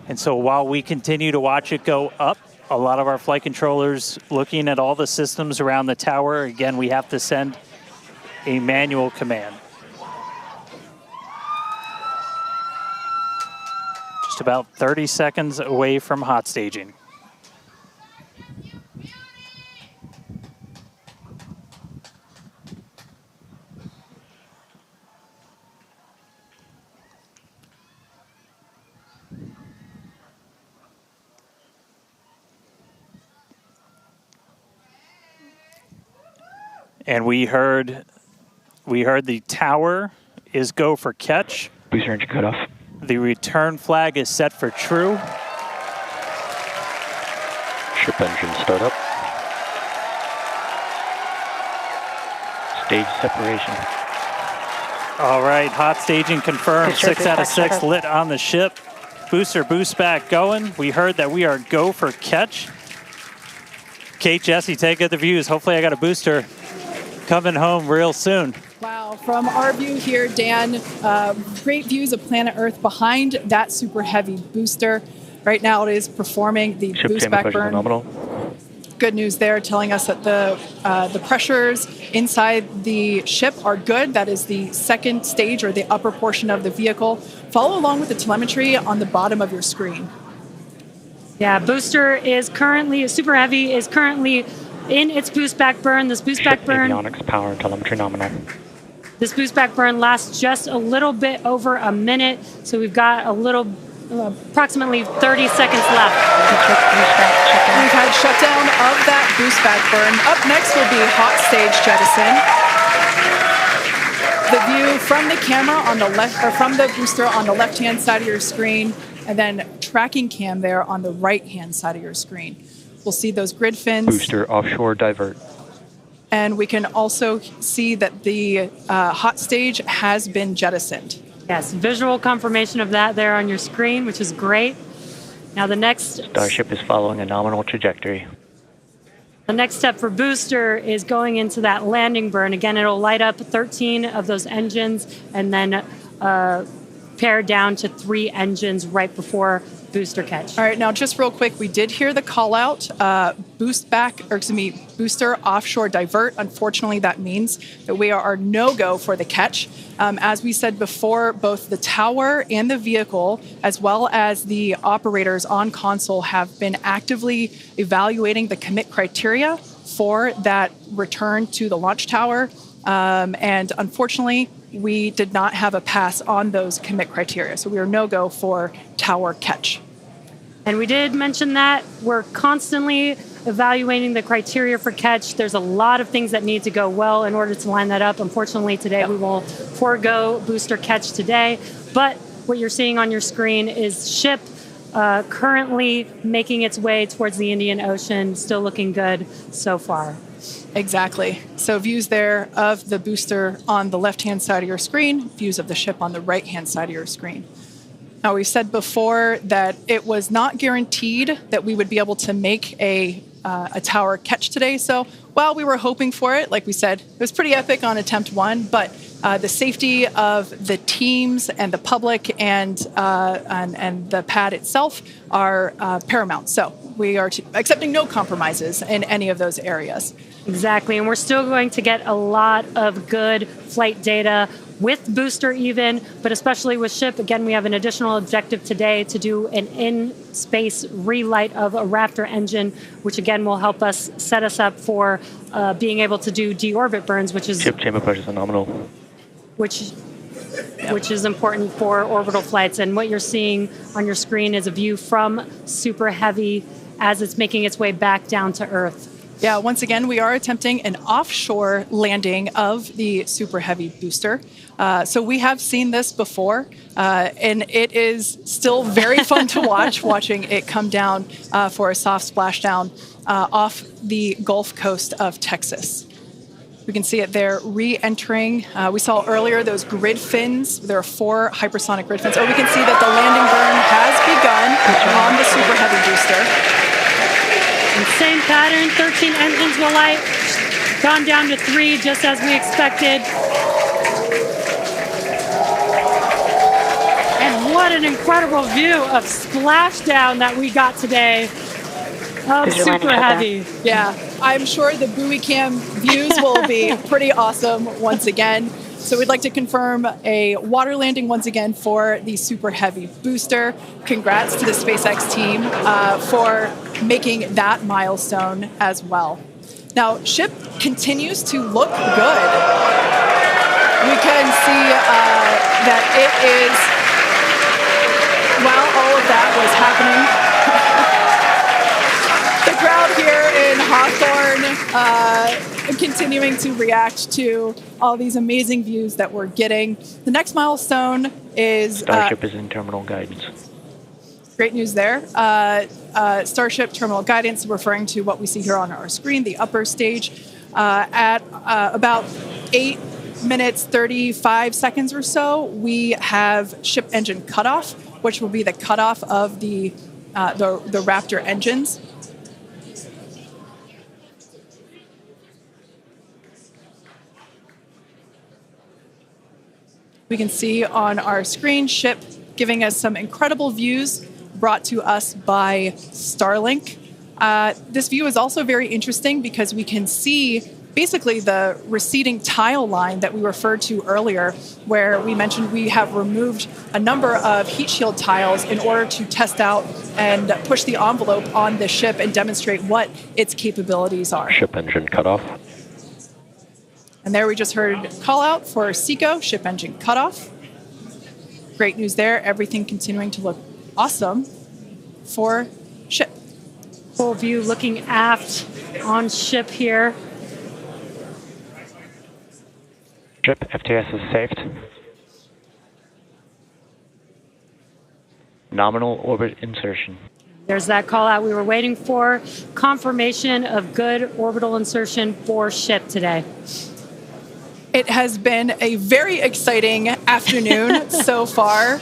And so while we continue to watch it go up, a lot of our flight controllers looking at all the systems around the tower. Again, we have to send a manual command. Just about 30 seconds away from hot staging. And we heard the tower is go for catch. Booster engine cut off. The return flag is set for true. Ship engine start up. Stage separation. All right, hot staging confirmed. Booster 6 out of boost 6 back lit on the ship. Booster boost back going. We heard that we are go for catch. Kate, Jesse, take good the views. Hopefully I got a booster coming home real soon. Wow, from our view here, Dan, great views of planet Earth behind that Super Heavy booster. Right now it is performing the Ship boost chamber back pressure burn. nominal. Good news there, telling us that the pressures inside the ship are good. That is the second stage or the upper portion of the vehicle. Follow along with the telemetry on the bottom of your screen. Yeah, booster is currently, Super Heavy is currently in its boost back burn. This boost back burn, Avionics, power, and telemetry nominal. this boost back burn lasts just a little bit over a minute. So we've got a little, approximately 30 seconds left. We've had shutdown of that boost back burn. Up next will be hot stage jettison. The view from the camera on the left, or from the booster on the left-hand side of your screen, and then tracking cam there on the right-hand side of your screen. We'll see those grid fins. Booster offshore divert. And we can also see that the hot stage has been jettisoned. Yes, visual confirmation of that there on your screen, which is great. Now the next Starship is following a nominal trajectory. The next step for booster is going into that landing burn. Again, it'll light up 13 of those engines and then pare down to 3 engines right before booster catch. All right, now just real quick, we did hear the call out, booster offshore divert. Unfortunately, that means that we are no-go for the catch. As we said before, both the tower and the vehicle, as well as the operators on console, have been actively evaluating the commit criteria for that return to the launch tower. And unfortunately, we did not have a pass on those commit criteria. So we are no-go for tower catch. And we did mention that we're constantly evaluating the criteria for catch. There's a lot of things that need to go well in order to line that up. Unfortunately, today we will forego booster catch today. But what you're seeing on your screen is ship currently making its way towards the Indian Ocean, still looking good so far. Exactly. So views there of the booster on the left-hand side of your screen, views of the ship on the right-hand side of your screen. Now, we said before that it was not guaranteed that we would be able to make a tower catch today. So while we were hoping for it, like we said, it was pretty epic on attempt 1, but the safety of the teams and the public and the pad itself are paramount. So we are accepting no compromises in any of those areas. Exactly, and we're still going to get a lot of good flight data with booster even, but especially with ship. Again, we have an additional objective today to do an in-space relight of a Raptor engine, which again will help us set us up for being able to do deorbit burns, which is Ship chamber pressure is nominal. which is important for orbital flights. And what you're seeing on your screen is a view from Super Heavy as it's making its way back down to Earth. Yeah, once again, we are attempting an offshore landing of the Super Heavy booster. So we have seen this before, and it is still very fun to watching it come down for a soft splashdown off the Gulf Coast of Texas. We can see it there re-entering. We saw earlier those grid fins. There are 4 hypersonic grid fins. Oh, we can see that the landing burn has begun on the Super Heavy booster. And same pattern, 13 engines will light, gone down to 3 just as we expected. And what an incredible view of splashdown that we got today of Super Heavy. Yeah, I'm sure the buoy cam views will be pretty awesome once again. So we'd like to confirm a water landing once again for the Super Heavy booster. Congrats to the SpaceX team for making that milestone as well. Now, ship continues to look good. We can see that it is, while all of that was happening, the crowd here in Hawthorne continuing to react to all these amazing views that we're getting. The next milestone is... Starship is in terminal guidance. Great news there. Starship terminal guidance, referring to what we see here on our screen, the upper stage, at about 8 minutes, 35 seconds or so, we have ship engine cutoff, which will be the cutoff of the Raptor engines. We can see on our screen ship giving us some incredible views brought to us by Starlink. This view is also very interesting because we can see basically the receding tile line that we referred to earlier, where we mentioned we have removed a number of heat shield tiles in order to test out and push the envelope on the ship and demonstrate what its capabilities are. Ship engine cutoff. And there we just heard call out for SECO, ship engine cutoff. Great news there. Everything continuing to look awesome for ship. Full view looking aft on ship here. Ship FTS is saved. Nominal orbit insertion. There's that call out we were waiting for. Confirmation of good orbital insertion for ship today. It has been a very exciting afternoon so far.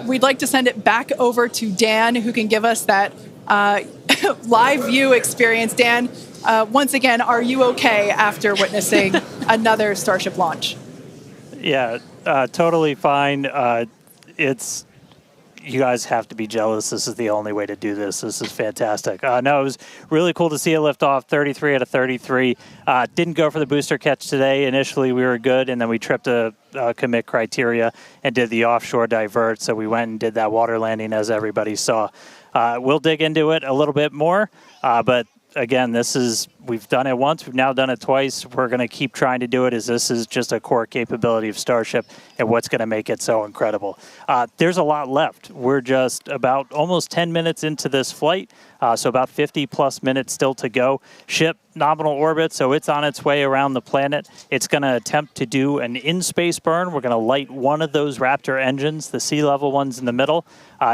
We'd like to send it back over to Dan, who can give us that live view experience. Dan, once again, are you okay after witnessing another Starship launch? Yeah, totally fine. You guys have to be jealous. This is the only way to do this. This is fantastic. No, it was really cool to see it lift off 33 out of 33. Didn't go for the booster catch today. Initially, we were good, and then we tripped a commit criteria and did the offshore divert. So we went and did that water landing, as everybody saw. We'll dig into it a little bit more, but again, we've done it once, we've now done it twice. We're going to keep trying to do it, as this is just a core capability of Starship and what's going to make it so incredible. There's a lot left. We're just about almost 10 minutes into this flight, so about 50 plus minutes still to go. Ship nominal orbit, so it's on its way around the planet. It's going to attempt to do an in-space burn. We're going to light one of those Raptor engines, the sea level ones in the middle,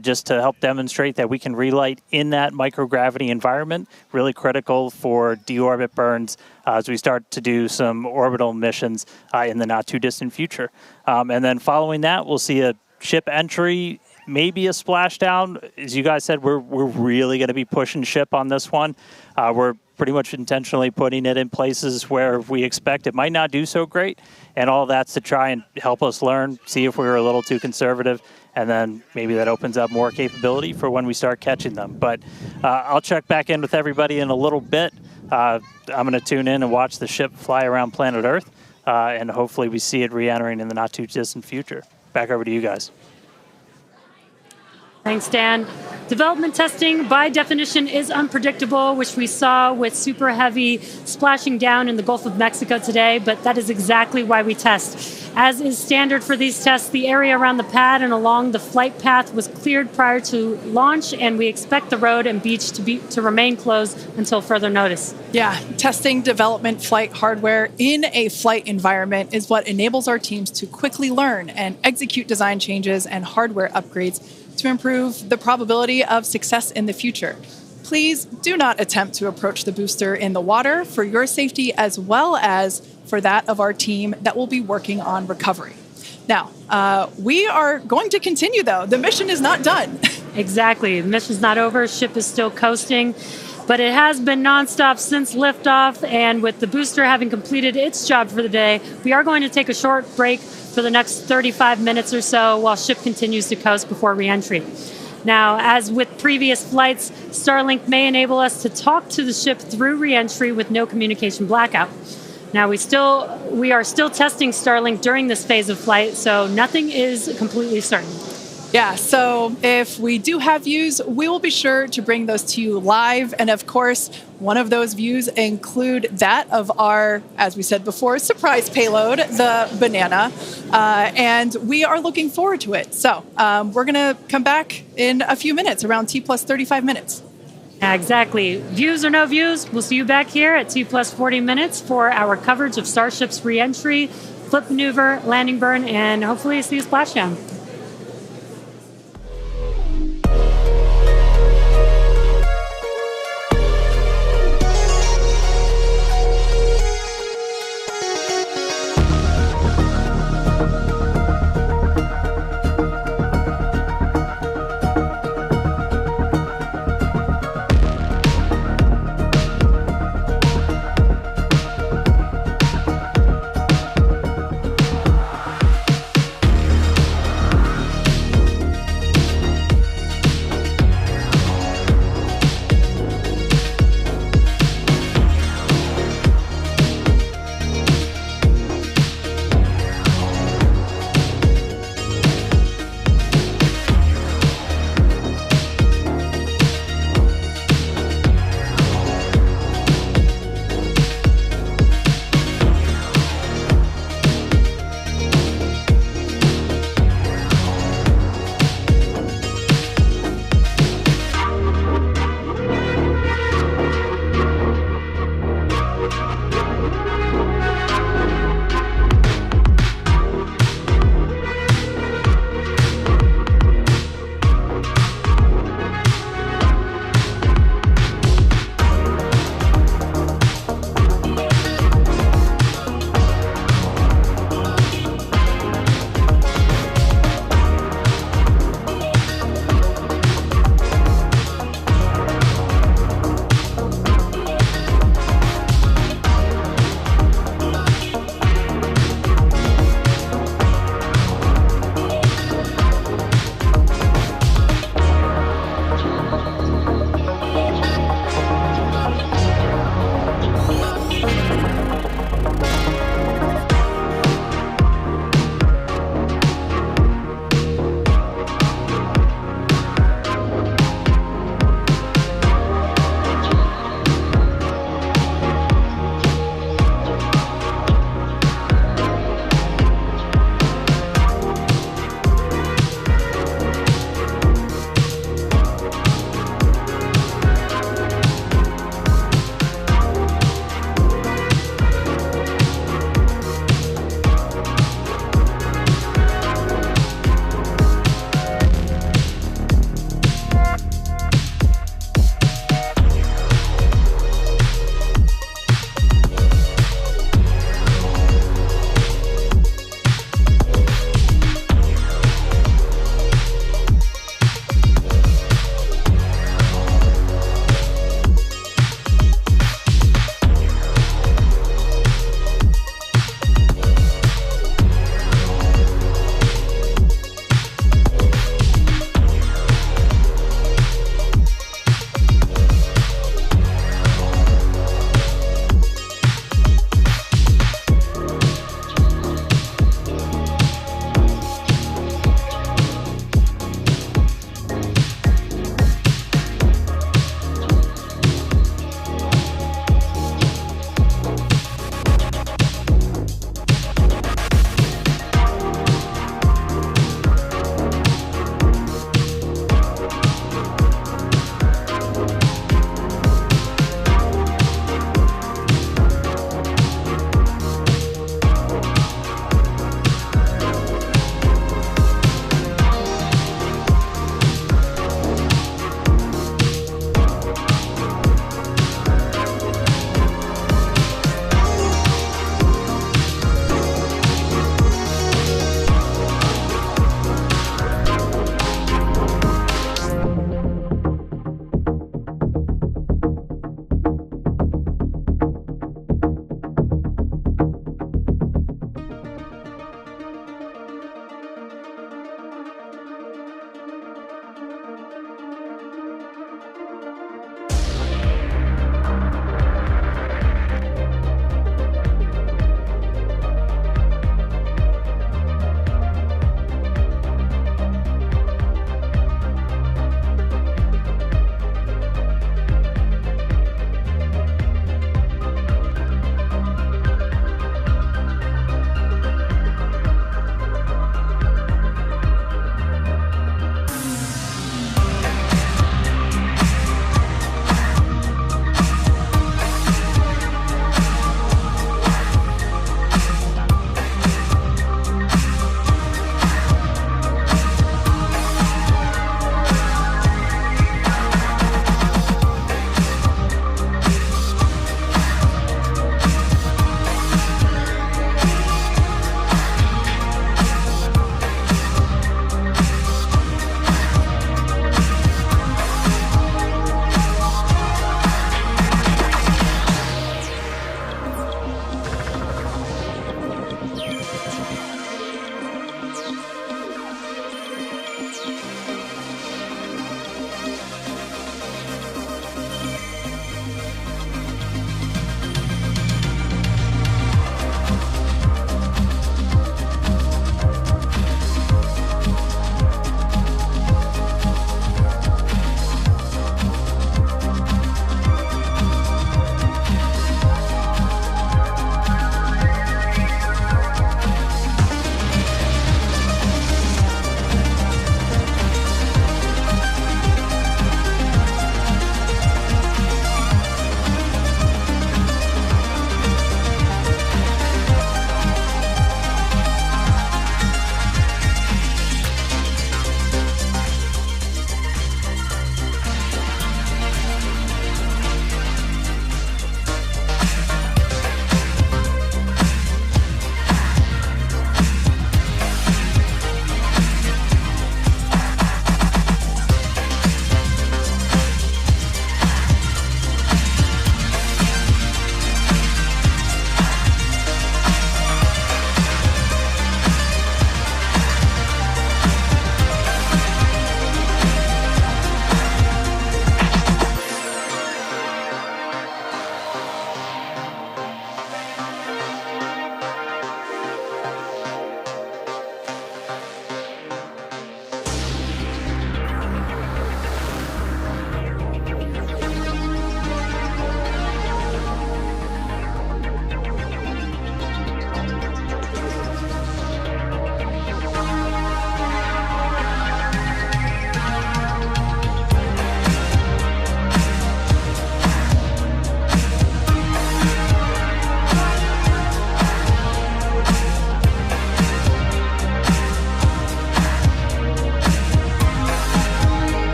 just to help demonstrate that we can relight in that microgravity environment. Really critical for deorbit burns as we start to do some orbital missions in the not too distant future. And then following that, we'll see a ship entry maybe a splashdown. As you guys said, we're really going to be pushing ship on this one. We're pretty much intentionally putting it in places where we expect it might not do so great, and all that's to try and help us learn, see if we were a little too conservative, and then maybe that opens up more capability for when we start catching them. But I'll check back in with everybody in a little bit. I'm going to tune in and watch the ship fly around planet Earth, and hopefully we see it re-entering in the not-too-distant future. Back over to you guys. Thanks, Dan. Development testing, by definition, is unpredictable, which we saw with Super Heavy splashing down in the Gulf of Mexico today, but that is exactly why we test. As is standard for these tests, the area around the pad and along the flight path was cleared prior to launch, and we expect the road and beach to remain closed until further notice. Yeah, testing development flight hardware in a flight environment is what enables our teams to quickly learn and execute design changes and hardware upgrades to improve the probability of success in the future. Please do not attempt to approach the booster in the water for your safety as well as for that of our team that will be working on recovery. Now, we are going to continue, though. The mission is not done. Exactly. The mission's not over. Ship is still coasting. But it has been nonstop since liftoff, and with the booster having completed its job for the day, we are going to take a short break for the next 35 minutes or so while ship continues to coast before re-entry. Now, as with previous flights, Starlink may enable us to talk to the ship through re-entry with no communication blackout. Now, we are still testing Starlink during this phase of flight, so nothing is completely certain. Yeah, so if we do have views, we will be sure to bring those to you live. And of course, one of those views include that of our, as we said before, surprise payload, the Banana. And we are looking forward to it. So we're going to come back in a few minutes, around T plus 35 minutes. Exactly. Views or no views, we'll see you back here at T plus 40 minutes for our coverage of Starship's re-entry, flip maneuver, landing burn, and hopefully see a splashdown.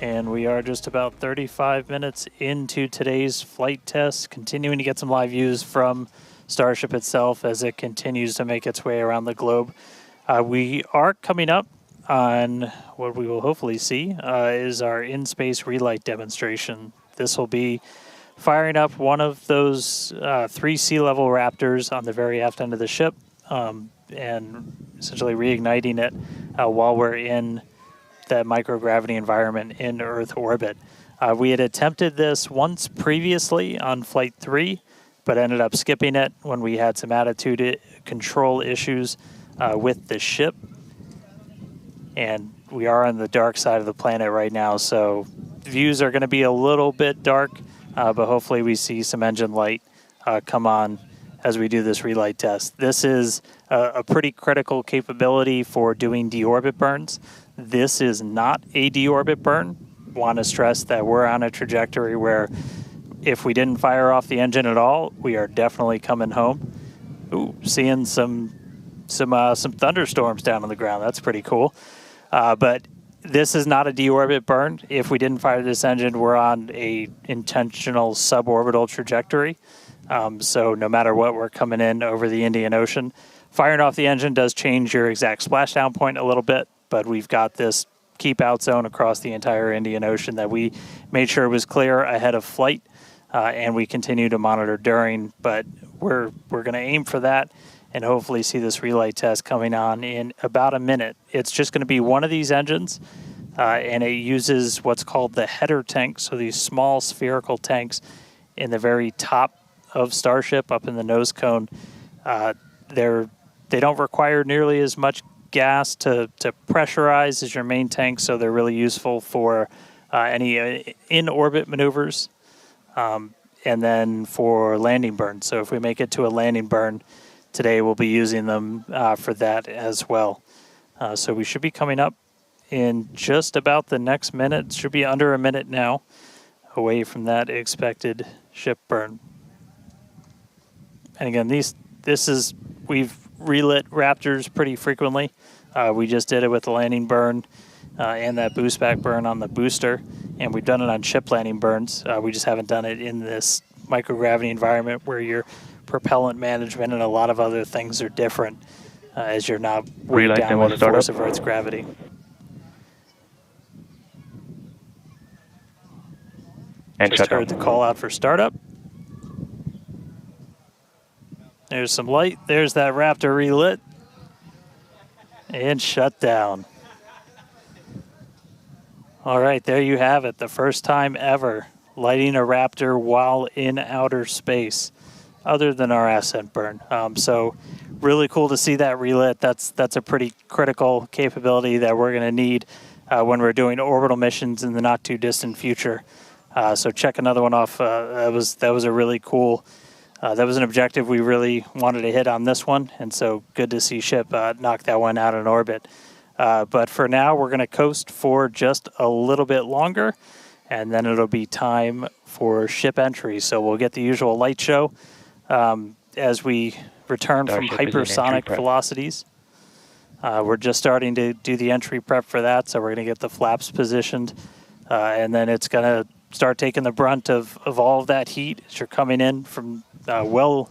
And we are just about 35 minutes into today's flight test, continuing to get some live views from Starship itself as it continues to make its way around the globe. We are coming up on what we will hopefully see is our in-space relight demonstration. This will be firing up one of those 3 sea-level Raptors on the very aft end of the ship and essentially reigniting it while we're in that microgravity environment in Earth orbit. We had attempted this once previously on Flight 3, but ended up skipping it when we had some attitude control issues with the ship. And we are on the dark side of the planet right now, so views are going to be a little bit dark, but hopefully we see some engine light come on as we do this relight test. This is a pretty critical capability for doing deorbit burns. This is not a deorbit burn. Want to stress that we're on a trajectory where if we didn't fire off the engine at all, we are definitely coming home. Ooh, seeing some thunderstorms down on the ground. That's pretty cool. But this is not a deorbit burn. If we didn't fire this engine, we're on a intentional suborbital trajectory. So no matter what, we're coming in over the Indian Ocean. Firing off the engine does change your exact splashdown point a little bit, but we've got this keep out zone across the entire Indian Ocean that we made sure was clear ahead of flight, and we continue to monitor during, but we're going to aim for that and hopefully see this relight test coming on in about a minute. It's just going to be one of these engines, and it uses what's called the header tank, so these small spherical tanks in the very top of Starship up in the nose cone. They don't require nearly as much gas to pressurize as your main tank, so they're really useful for any in-orbit maneuvers and then for landing burns. So if we make it to a landing burn today, we'll be using them for that as well. So we should be coming up in just about the next minute. It should be under a minute now away from that expected ship burn. And again, we've relit Raptors pretty frequently. We just did it with the landing burn and that boost back burn on the booster, and we've done it on ship landing burns. We just haven't done it in this microgravity environment where your propellant management and a lot of other things are different as you're not weighed down by the force of Earth's gravity. And just heard the call out for startup. There's some light. There's that Raptor relit. And shut down. All right, there you have it. The first time ever lighting a Raptor while in outer space, other than our ascent burn. So really cool to see that relit. That's a pretty critical capability that we're going to need when we're doing orbital missions in the not too distant future. So check another one off. That was a really cool. That was an objective we really wanted to hit on this one, and so good to see ship knock that one out in orbit. But for now, we're going to coast for just a little bit longer, and then it'll be time for ship entry. So we'll get the usual light show as we return from hypersonic velocities. We're just starting to do the entry prep for that, so we're going to get the flaps positioned, and then it's going to start taking the brunt of all of that heat as you're coming in from well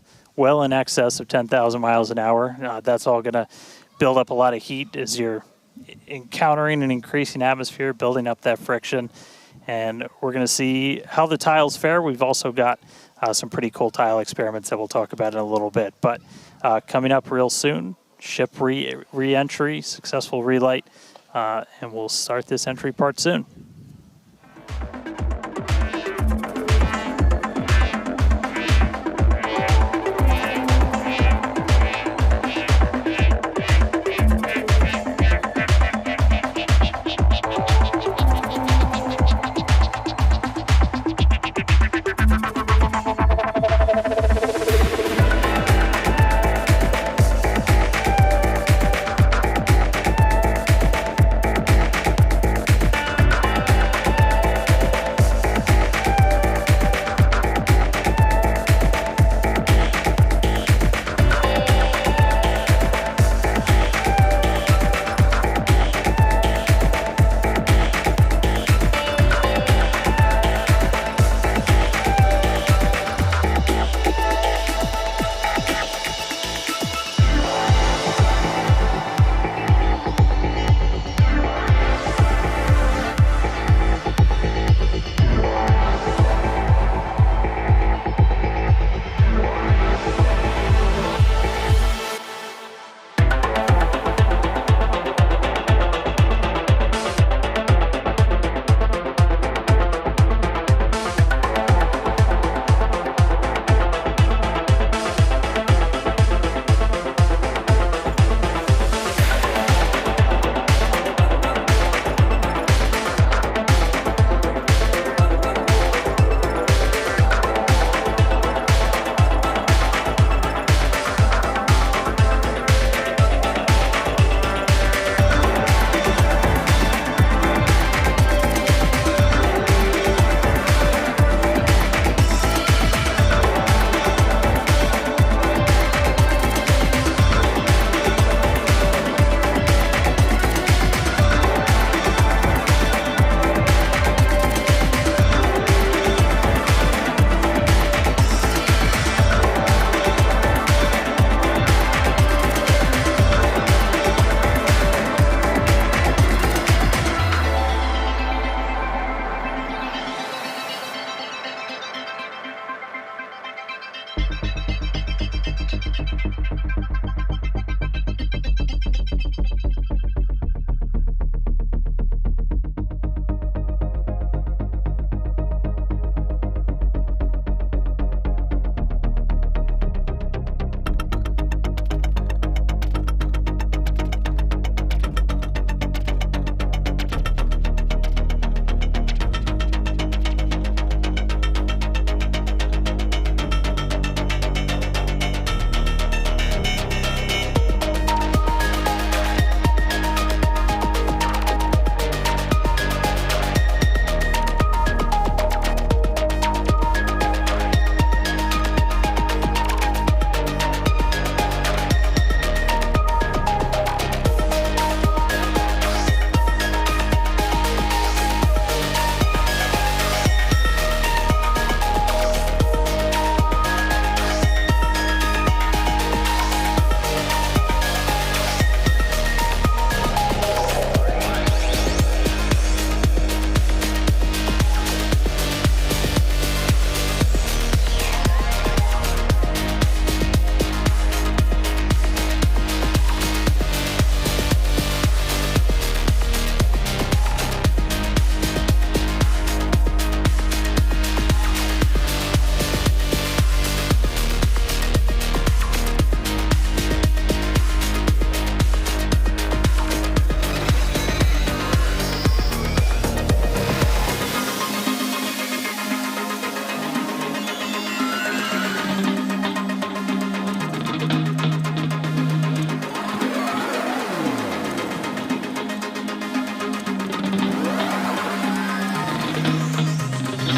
in excess of 10,000 miles an hour. That's all going to build up a lot of heat as you're encountering an increasing atmosphere, building up that friction. And we're going to see how the tiles fare. We've also got some pretty cool tile experiments that we'll talk about in a little bit. But coming up real soon, ship re-entry, successful relight, and we'll start this entry part soon.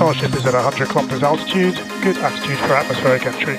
Starship is at 100 kilometers altitude. Good attitude for atmospheric entry.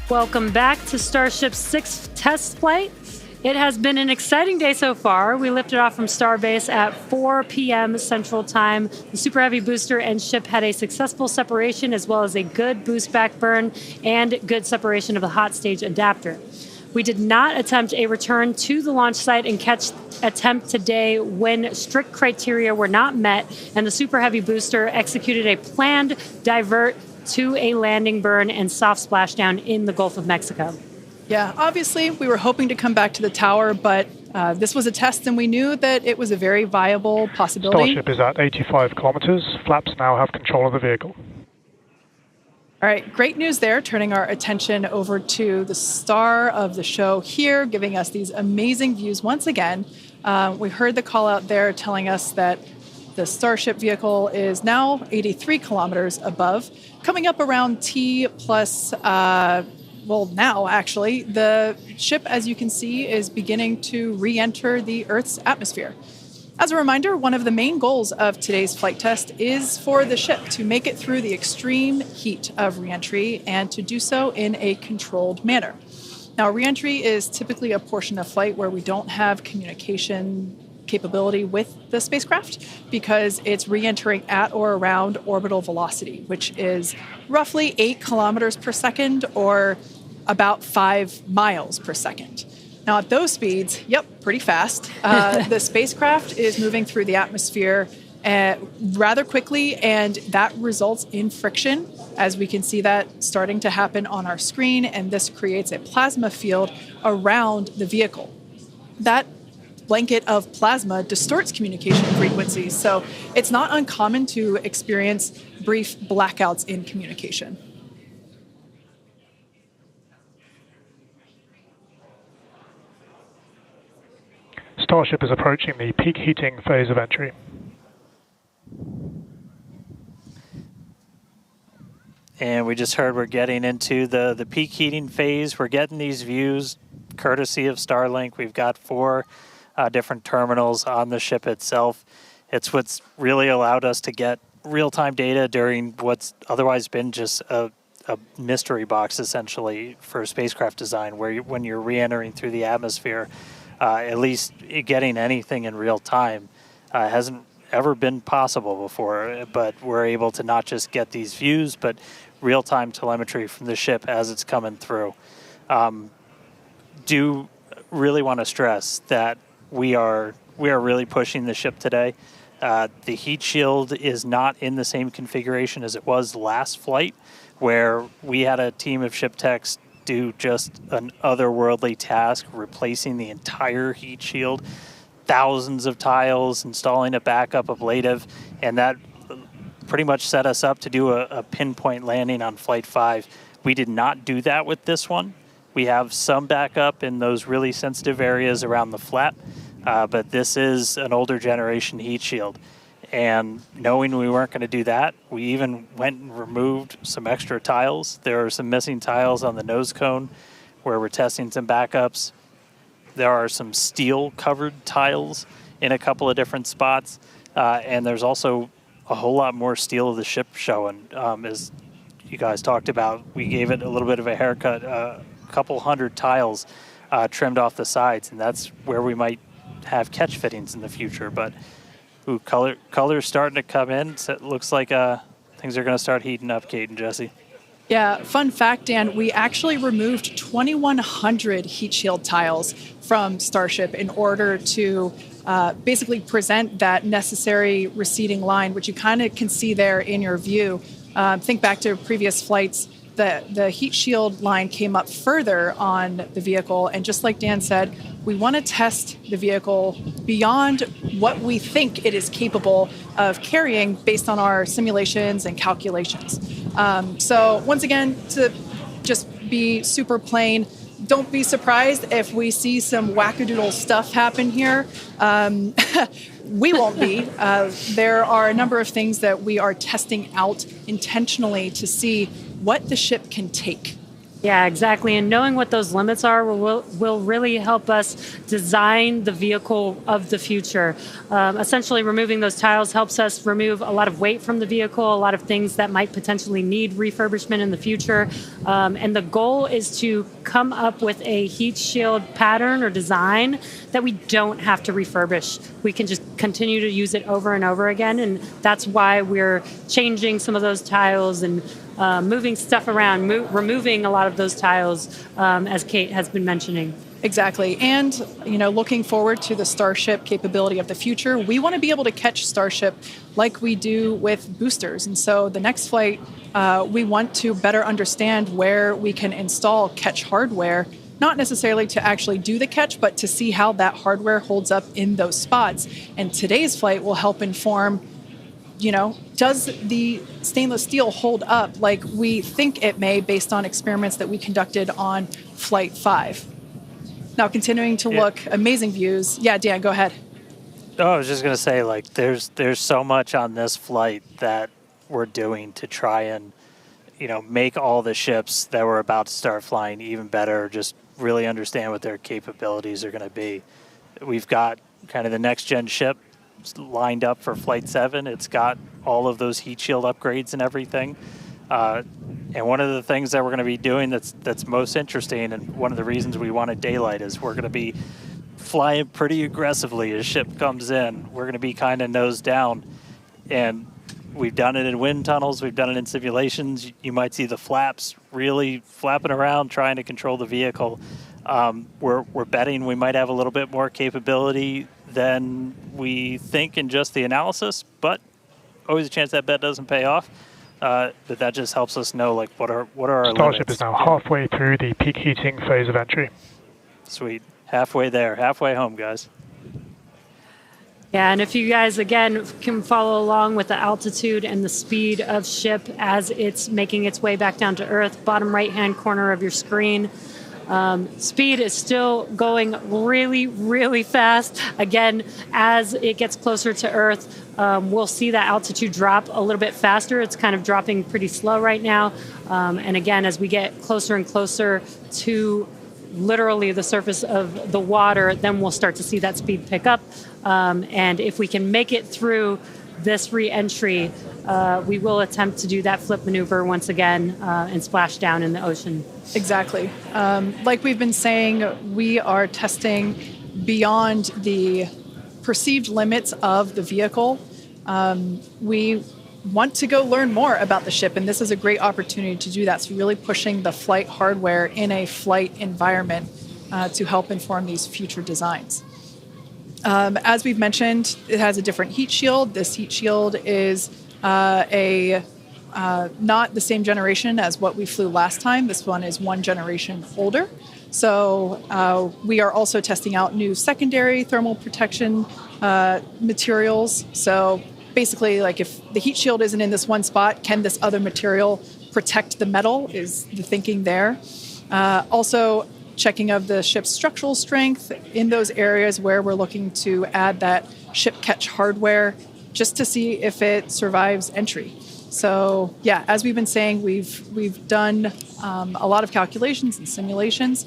Welcome back to Starship's 6th test flight. It has been an exciting day so far. We lifted off from Starbase at 4 p.m. Central Time. The Super Heavy booster and ship had a successful separation as well as a good boost back burn and good separation of the hot stage adapter. We did not attempt a return to the launch site and catch attempt today when strict criteria were not met and the Super Heavy booster executed a planned divert to a landing burn and soft splashdown in the Gulf of Mexico. Yeah, obviously we were hoping to come back to the tower, but this was a test and we knew that it was a very viable possibility. Starship is at 85 kilometers. Flaps now have control of the vehicle. All right, great news there, turning our attention over to the star of the show here, giving us these amazing views once again. We heard the call out there telling us that the Starship vehicle is now 83 kilometers above, coming up around T plus, now actually, the ship, as you can see, is beginning to re-enter the Earth's atmosphere. As a reminder, one of the main goals of today's flight test is for the ship to make it through the extreme heat of re-entry and to do so in a controlled manner. Now, re-entry is typically a portion of flight where we don't have communication capability with the spacecraft because it's re-entering at or around orbital velocity, which is roughly 8 kilometers per second or about 5 miles per second. Now at those speeds, pretty fast. The spacecraft is moving through the atmosphere rather quickly, and that results in friction, as we can see that starting to happen on our screen, and this creates a plasma field around the vehicle. That blanket of plasma distorts communication frequencies, so it's not uncommon to experience brief blackouts in communication. Starship is approaching the peak heating phase of entry. And we just heard we're getting into the peak heating phase. We're getting these views courtesy of Starlink. We've got 4 different terminals on the ship itself. It's what's really allowed us to get real-time data during what's otherwise been just a a mystery box essentially for spacecraft design, where when you're re-entering through the atmosphere, at least getting anything in real time hasn't ever been possible before. But we're able to not just get these views, but real-time telemetry from the ship as it's coming through. Do really want to stress that we are really pushing the ship today. The heat shield is not in the same configuration as it was last flight, where we had a team of ship techs do just an otherworldly task, replacing the entire heat shield, thousands of tiles, installing a backup ablative, and that pretty much set us up to do a pinpoint landing on Flight 5. We did not do that with this one. We have some backup in those really sensitive areas around the flap, but this is an older generation heat shield. And knowing we weren't going to do that, we even went and removed some extra tiles. There are some missing tiles on the nose cone where we're testing some backups. There are some steel-covered tiles in a couple of different spots, and there's also a whole lot more steel of the ship showing. As you guys talked about, we gave it a little bit of a haircut, a couple hundred tiles trimmed off the sides, and that's where we might have catch fittings in the future. But ooh, color's starting to come in, so it looks like things are going to start heating up, Kate and Jesse. Yeah, fun fact, Dan, we actually removed 2,100 heat shield tiles from Starship in order to basically present that necessary receding line, which you kind of can see there in your view. Think back to previous flights. The heat shield line came up further on the vehicle, and just like Dan said, we want to test the vehicle beyond what we think it is capable of carrying based on our simulations and calculations. So once again, to just be super plain, don't be surprised if we see some wackadoodle stuff happen here. We won't be. There are a number of things that we are testing out intentionally to see what the ship can take. Yeah, exactly. And knowing what those limits are will really help us design the vehicle of the future. Essentially, removing those tiles helps us remove a lot of weight from the vehicle, a lot of things that might potentially need refurbishment in the future. And the goal is to come up with a heat shield pattern or design that we don't have to refurbish. We can just continue to use it over and over again. And that's why we're changing some of those tiles and moving stuff around, removing a lot of those tiles, as Kate has been mentioning. Exactly. And, looking forward to the Starship capability of the future, we want to be able to catch Starship like we do with boosters. And so the next flight, we want to better understand where we can install catch hardware, not necessarily to actually do the catch, but to see how that hardware holds up in those spots. And today's flight will help inform, does the stainless steel hold up like we think it may based on experiments that we conducted on Flight 5? Now, continuing to look, amazing views. Yeah, Dan, go ahead. Oh, I was just going to say, there's so much on this flight that we're doing to try and, make all the ships that we're about to start flying even better, just really understand what their capabilities are going to be. We've got kind of the next-gen ship lined up for Flight 7. It's got all of those heat shield upgrades and everything. And one of the things that we're going to be doing that's most interesting, and one of the reasons we wanted daylight, is we're going to be flying pretty aggressively as ship comes in. We're going to be kind of nose down, and we've done it in wind tunnels. We've done it in simulations. You might see the flaps really flapping around trying to control the vehicle. We're betting we might have a little bit more capability than we think in just the analysis, but always a chance that bet doesn't pay off. But that just helps us know what are our Starship limits. is now halfway through the peak heating phase of entry. Sweet. Halfway there. Halfway home, guys. Yeah, and if you guys, again, can follow along with the altitude and the speed of ship as it's making its way back down to Earth, bottom right-hand corner of your screen. Speed is still going really, really fast. Again, as it gets closer to Earth, we'll see that altitude drop a little bit faster. It's kind of dropping pretty slow right now. And again, as we get closer and closer to literally the surface of the water, then we'll start to see that speed pick up. And if we can make it through this re-entry, we will attempt to do that flip maneuver once again and splash down in the ocean. Exactly. Like we've been saying, we are testing beyond the perceived limits of the vehicle. We want to go learn more about the ship, and this is a great opportunity to do that. So really pushing the flight hardware in a flight environment to help inform these future designs. As we've mentioned, it has a different heat shield. This heat shield is not the same generation as what we flew last time. This one is one generation older. So we are also testing out new secondary thermal protection materials. So basically, like if the heat shield isn't in this one spot, can this other material protect the metal is the thinking there. Also, checking of the ship's structural strength in those areas where we're looking to add that ship catch hardware just to see if it survives entry. So yeah, as we've been saying, we've done a lot of calculations and simulations.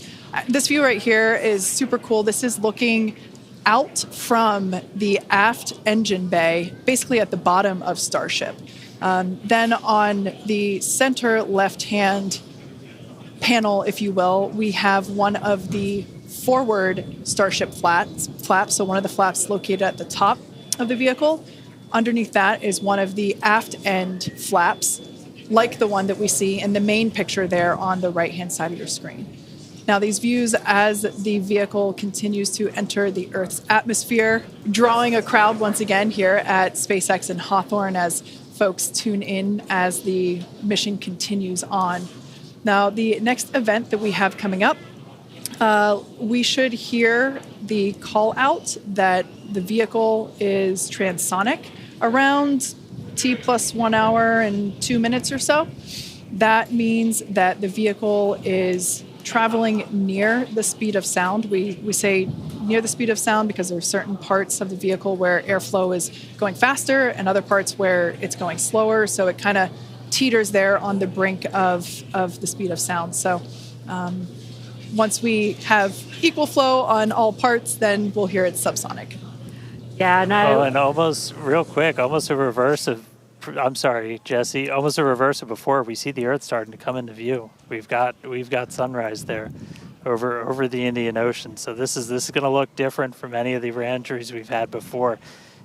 This view right here is super cool. This is looking out from the aft engine bay, basically at the bottom of Starship. Then on the center left-hand panel, if you will, we have one of the forward Starship flaps. So one of the flaps located at the top of the vehicle. Underneath that is one of the aft end flaps, like the one that we see in the main picture there on the right-hand side of your screen. Now, these views as the vehicle continues to enter the Earth's atmosphere, drawing a crowd once again here at SpaceX in Hawthorne as folks tune in as the mission continues on. Now, the next event that we have coming up, we should hear the call out that the vehicle is transonic around T plus 1 hour and 2 minutes or so. That means that the vehicle is traveling near the speed of sound. We say near the speed of sound because there are certain parts of the vehicle where airflow is going faster and other parts where it's going slower. So it kind of teeters there on the brink of the speed of sound. So once we have equal flow on all parts, then we'll hear it's subsonic. Yeah, and almost real quick, almost a reverse of, I'm sorry, Jesse, almost a reverse of before. We see the Earth starting to come into view. We've got sunrise there over the Indian Ocean. So this is going to look different from any of the re-entries we've had before.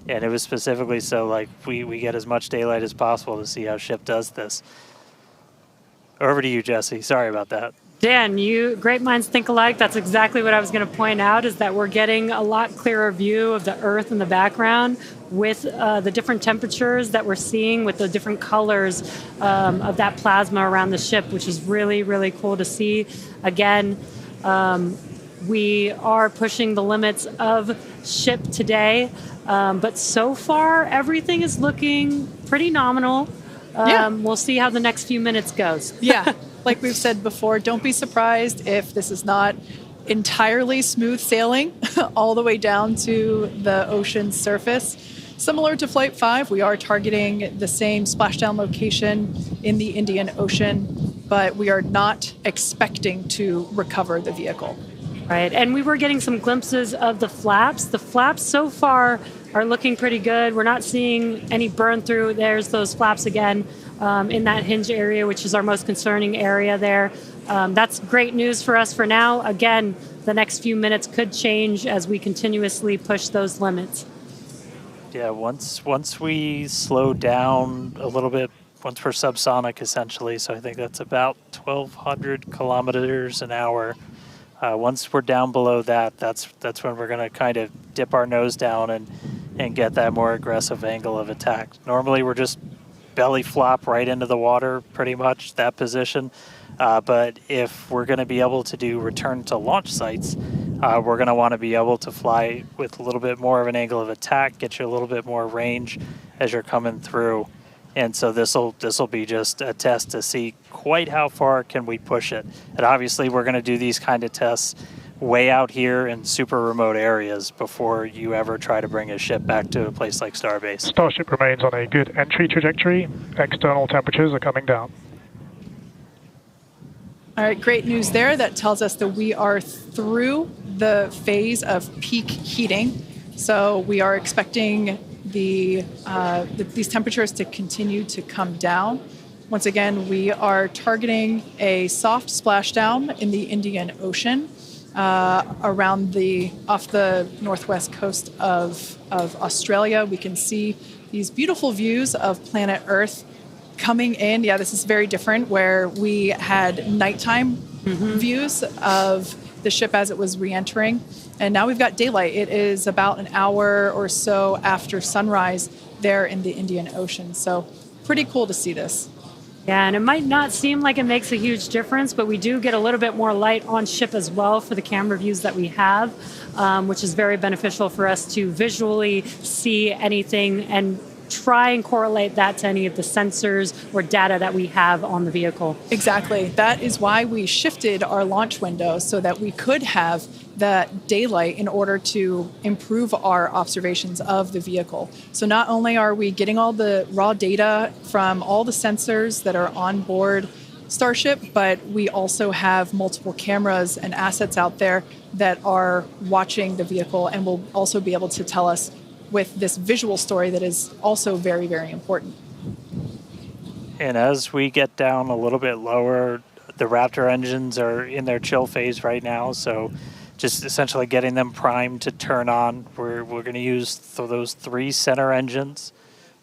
And it was specifically so like we get as much daylight as possible to see how ship does this. Over to you, Jesse. Sorry about that. Dan, great minds think alike. That's exactly what I was going to point out, is that we're getting a lot clearer view of the Earth in the background with the different temperatures that we're seeing, with the different colors of that plasma around the ship, which is really, really cool to see. Again, we are pushing the limits of ship today, but so far everything is looking pretty nominal. We'll see how the next few minutes goes. Yeah. Like we've said before, don't be surprised if this is not entirely smooth sailing all the way down to the ocean's surface. Similar to Flight 5, we are targeting the same splashdown location in the Indian Ocean, but we are not expecting to recover the vehicle. Right, and we were getting some glimpses of the flaps. The flaps so far are looking pretty good. We're not seeing any burn through. There's those flaps again. In that hinge area, which is our most concerning area there. That's great news for us for now. Again, the next few minutes could change as we continuously push those limits. Yeah, once we slow down a little bit, once we're subsonic essentially, so I think that's about 1,200 kilometers an hour. Once we're down below that, that's when we're going to kind of dip our nose down and get that more aggressive angle of attack. Normally we're just belly flop right into the water, pretty much that position. But if we're going to be able to do return to launch sites, we're going to want to be able to fly with a little bit more of an angle of attack, get you a little bit more range as you're coming through. And so this'll be just a test to see quite how far can we push it. And obviously we're going to do these kind of tests way out here in super remote areas before you ever try to bring a ship back to a place like Starbase. Starship remains on a good entry trajectory. External temperatures are coming down. All right, great news there. That tells us that we are through the phase of peak heating. So we are expecting these temperatures to continue to come down. Once again, we are targeting a soft splashdown in the Indian Ocean off the northwest coast of Australia. We can see these beautiful views of planet Earth coming in. Yeah, this is very different, where we had nighttime views of the ship as it was re-entering. And now we've got daylight. It is about an hour or so after sunrise there in the Indian Ocean. So pretty cool to see this. Yeah, and it might not seem like it makes a huge difference, but we do get a little bit more light on ship as well for the camera views that we have, which is very beneficial for us to visually see anything and try and correlate that to any of the sensors or data that we have on the vehicle. Exactly. That is why we shifted our launch window so that we could have that daylight in order to improve our observations of the vehicle. So not only are we getting all the raw data from all the sensors that are on board Starship, but we also have multiple cameras and assets out there that are watching the vehicle and will also be able to tell us with this visual story that is also very, very important. And as we get down a little bit lower, the Raptor engines are in their chill phase right now, so just essentially getting them primed to turn on. We're going to use those 3 center engines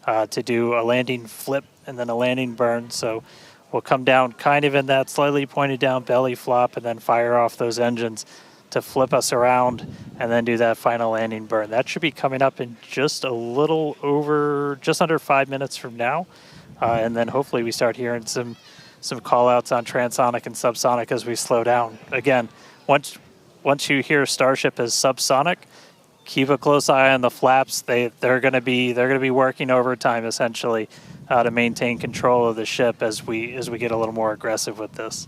to do a landing flip and then a landing burn. So we'll come down kind of in that slightly pointed down belly flop and then fire off those engines to flip us around and then do that final landing burn. That should be coming up in just under 5 minutes from now. And then hopefully we start hearing some call outs on transonic and subsonic as we slow down. Again, once you hear Starship as subsonic, keep a close eye on the flaps. They're going to be working overtime essentially to maintain control of the ship as we get a little more aggressive with this.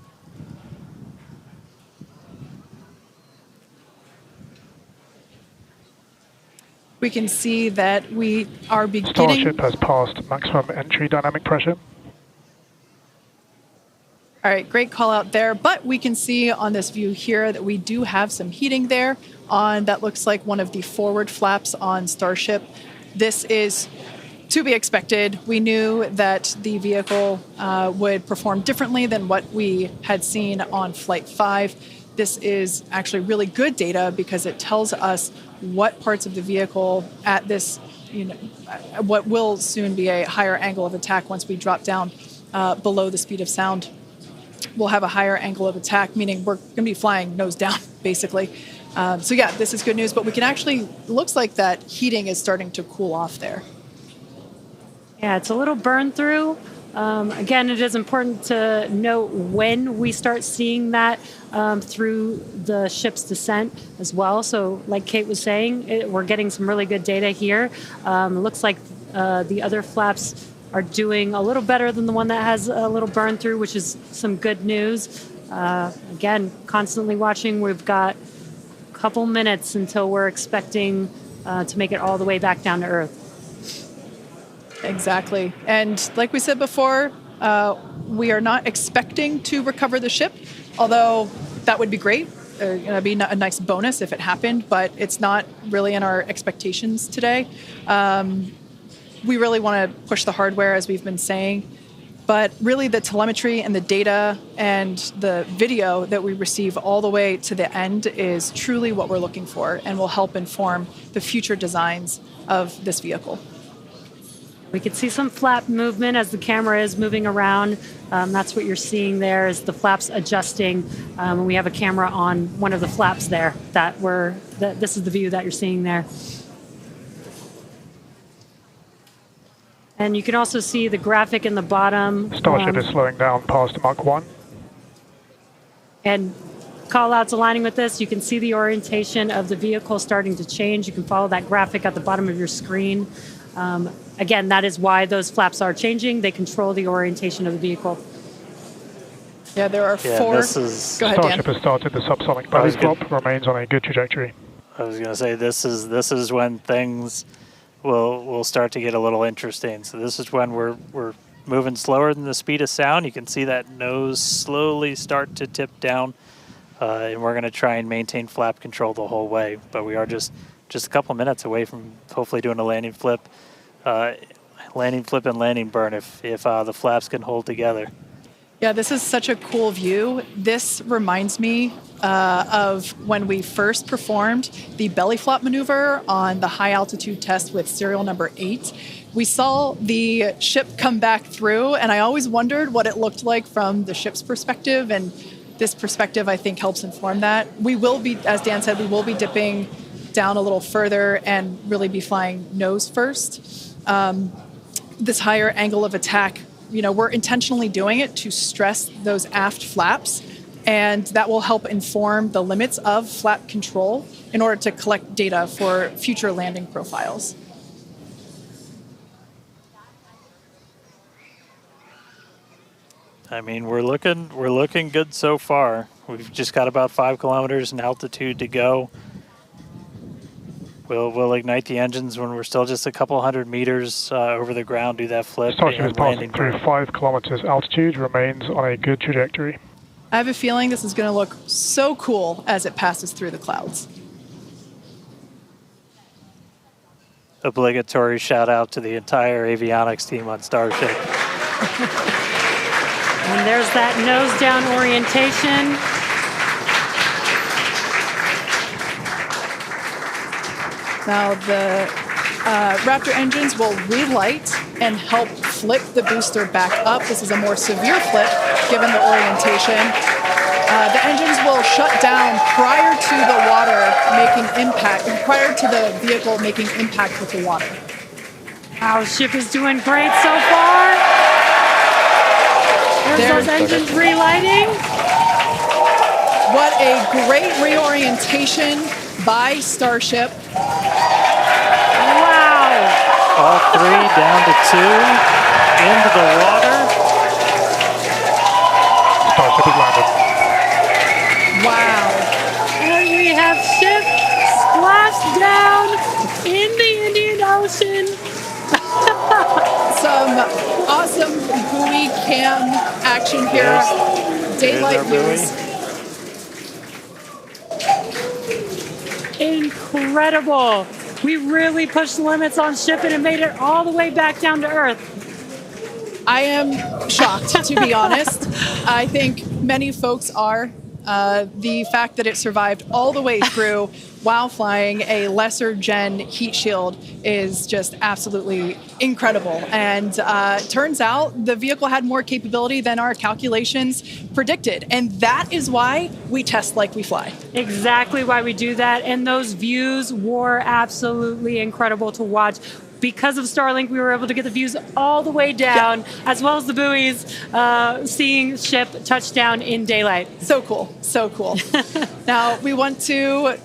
We can see that we are beginning... Starship has passed maximum entry dynamic pressure. All right, great call out there. But we can see on this view here that we do have some heating there on that looks like one of the forward flaps on Starship. This is to be expected. We knew that the vehicle would perform differently than what we had seen on Flight 5. This is actually really good data because it tells us what parts of the vehicle at this, what will soon be a higher angle of attack once we drop down below the speed of sound. We'll have a higher angle of attack, meaning we're going to be flying nose down, basically. So yeah, this is good news, but we can actually, looks like that heating is starting to cool off there. Yeah, it's a little burn through. Again, it is important to note when we start seeing that through the ship's descent as well. So like Kate was saying, we're getting some really good data here. It looks like the other flaps are doing a little better than the one that has a little burn through, which is some good news. Again, constantly watching. We've got a couple minutes until we're expecting to make it all the way back down to Earth. Exactly. And like we said before, we are not expecting to recover the ship, although that would be great. It'd be a nice bonus if it happened, but it's not really in our expectations today. We really want to push the hardware, as we've been saying, but really the telemetry and the data and the video that we receive all the way to the end is truly what we're looking for and will help inform the future designs of this vehicle. We can see some flap movement as the camera is moving around. That's what you're seeing there is the flaps adjusting. And we have a camera on one of the flaps there. This is the view that you're seeing there. And you can also see the graphic in the bottom. Starship is slowing down past Mach 1. And call-outs aligning with this. You can see the orientation of the vehicle starting to change. You can follow that graphic at the bottom of your screen. Again, that is why those flaps are changing. They control the orientation of the vehicle. Yeah, there are 4. Go ahead, Starship Dan. has started the subsonic belly flop, remains on a good trajectory. I was going to say this is when things will start to get a little interesting. So this is when we're moving slower than the speed of sound. You can see that nose slowly start to tip down, and we're going to try and maintain flap control the whole way. But we are just a couple minutes away from hopefully doing a landing flip landing flip and landing burn if the flaps can hold together. Yeah, this is such a cool view. This reminds me of when we first performed the belly flop maneuver on the high altitude test with serial number 8. We saw the ship come back through, and I always wondered what it looked like from the ship's perspective, and this perspective, I think, helps inform that. We will be, as Dan said, we will be dipping down a little further and really be flying nose first. This higher angle of attack, we're intentionally doing it to stress those aft flaps, and that will help inform the limits of flap control in order to collect data for future landing profiles. I mean, we're looking good so far. We've just got about 5 kilometers in altitude to go. We'll ignite the engines when we're still just a couple hundred meters over the ground, do that flip. Starship is passing through 5 kilometers altitude, remains on a good trajectory. I have a feeling this is going to look so cool as it passes through the clouds. Obligatory shout out to the entire avionics team on Starship. And there's that nose down orientation. Now the Raptor engines will relight and help flip the booster back up. This is a more severe flip given the orientation. The engines will shut down prior to the vehicle making impact with the water. Our ship is doing great so far. There's those engines relighting. What a great reorientation by Starship. Wow. All 3 down to 2 into the water. Starship is landed. Wow. And we have ship splashed down in the Indian Ocean. Some awesome buoy cam action here. Daylight views. Incredible. We really pushed the limits on ship and made it all the way back down to Earth. I am shocked, to be honest. I think many folks are. The fact that it survived all the way through while flying a lesser gen heat shield is just absolutely incredible. And turns out the vehicle had more capability than our calculations predicted. And that is why we test like we fly. Exactly why we do that. And those views were absolutely incredible to watch. Because of Starlink, we were able to get the views all the way down, as well as the buoys, seeing ship touch down in daylight. So cool, so cool. Now, we want to,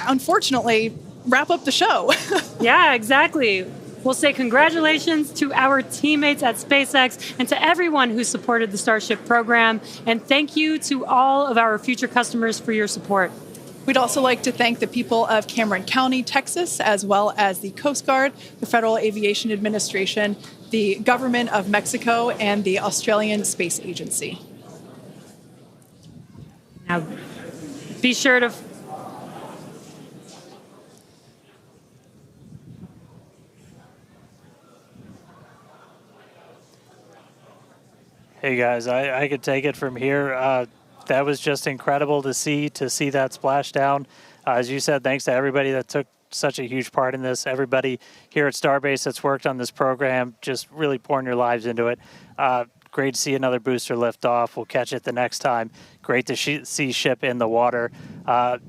unfortunately, wrap up the show. Yeah, exactly. We'll say congratulations to our teammates at SpaceX and to everyone who supported the Starship program. And thank you to all of our future customers for your support. We'd also like to thank the people of Cameron County, Texas, as well as the Coast Guard, the Federal Aviation Administration, the Government of Mexico, and the Australian Space Agency. Now, be sure to... Hey guys, I could take it from here. That was just incredible to see that splashdown. As you said, thanks to everybody that took such a huge part in this. Everybody here at Starbase that's worked on this program, just really pouring your lives into it. Great to see another booster lift off. We'll catch it the next time. Great to see ship in the water.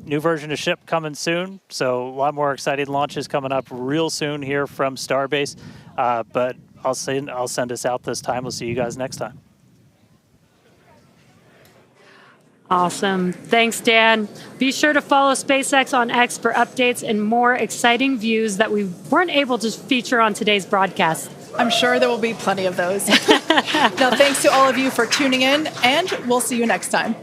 New version of ship coming soon, so a lot more exciting launches coming up real soon here from Starbase. But I'll send us out this time. We'll see you guys next time. Awesome. Thanks, Dan. Be sure to follow SpaceX on X for updates and more exciting views that we weren't able to feature on today's broadcast. I'm sure there will be plenty of those. Now, thanks to all of you for tuning in, and we'll see you next time.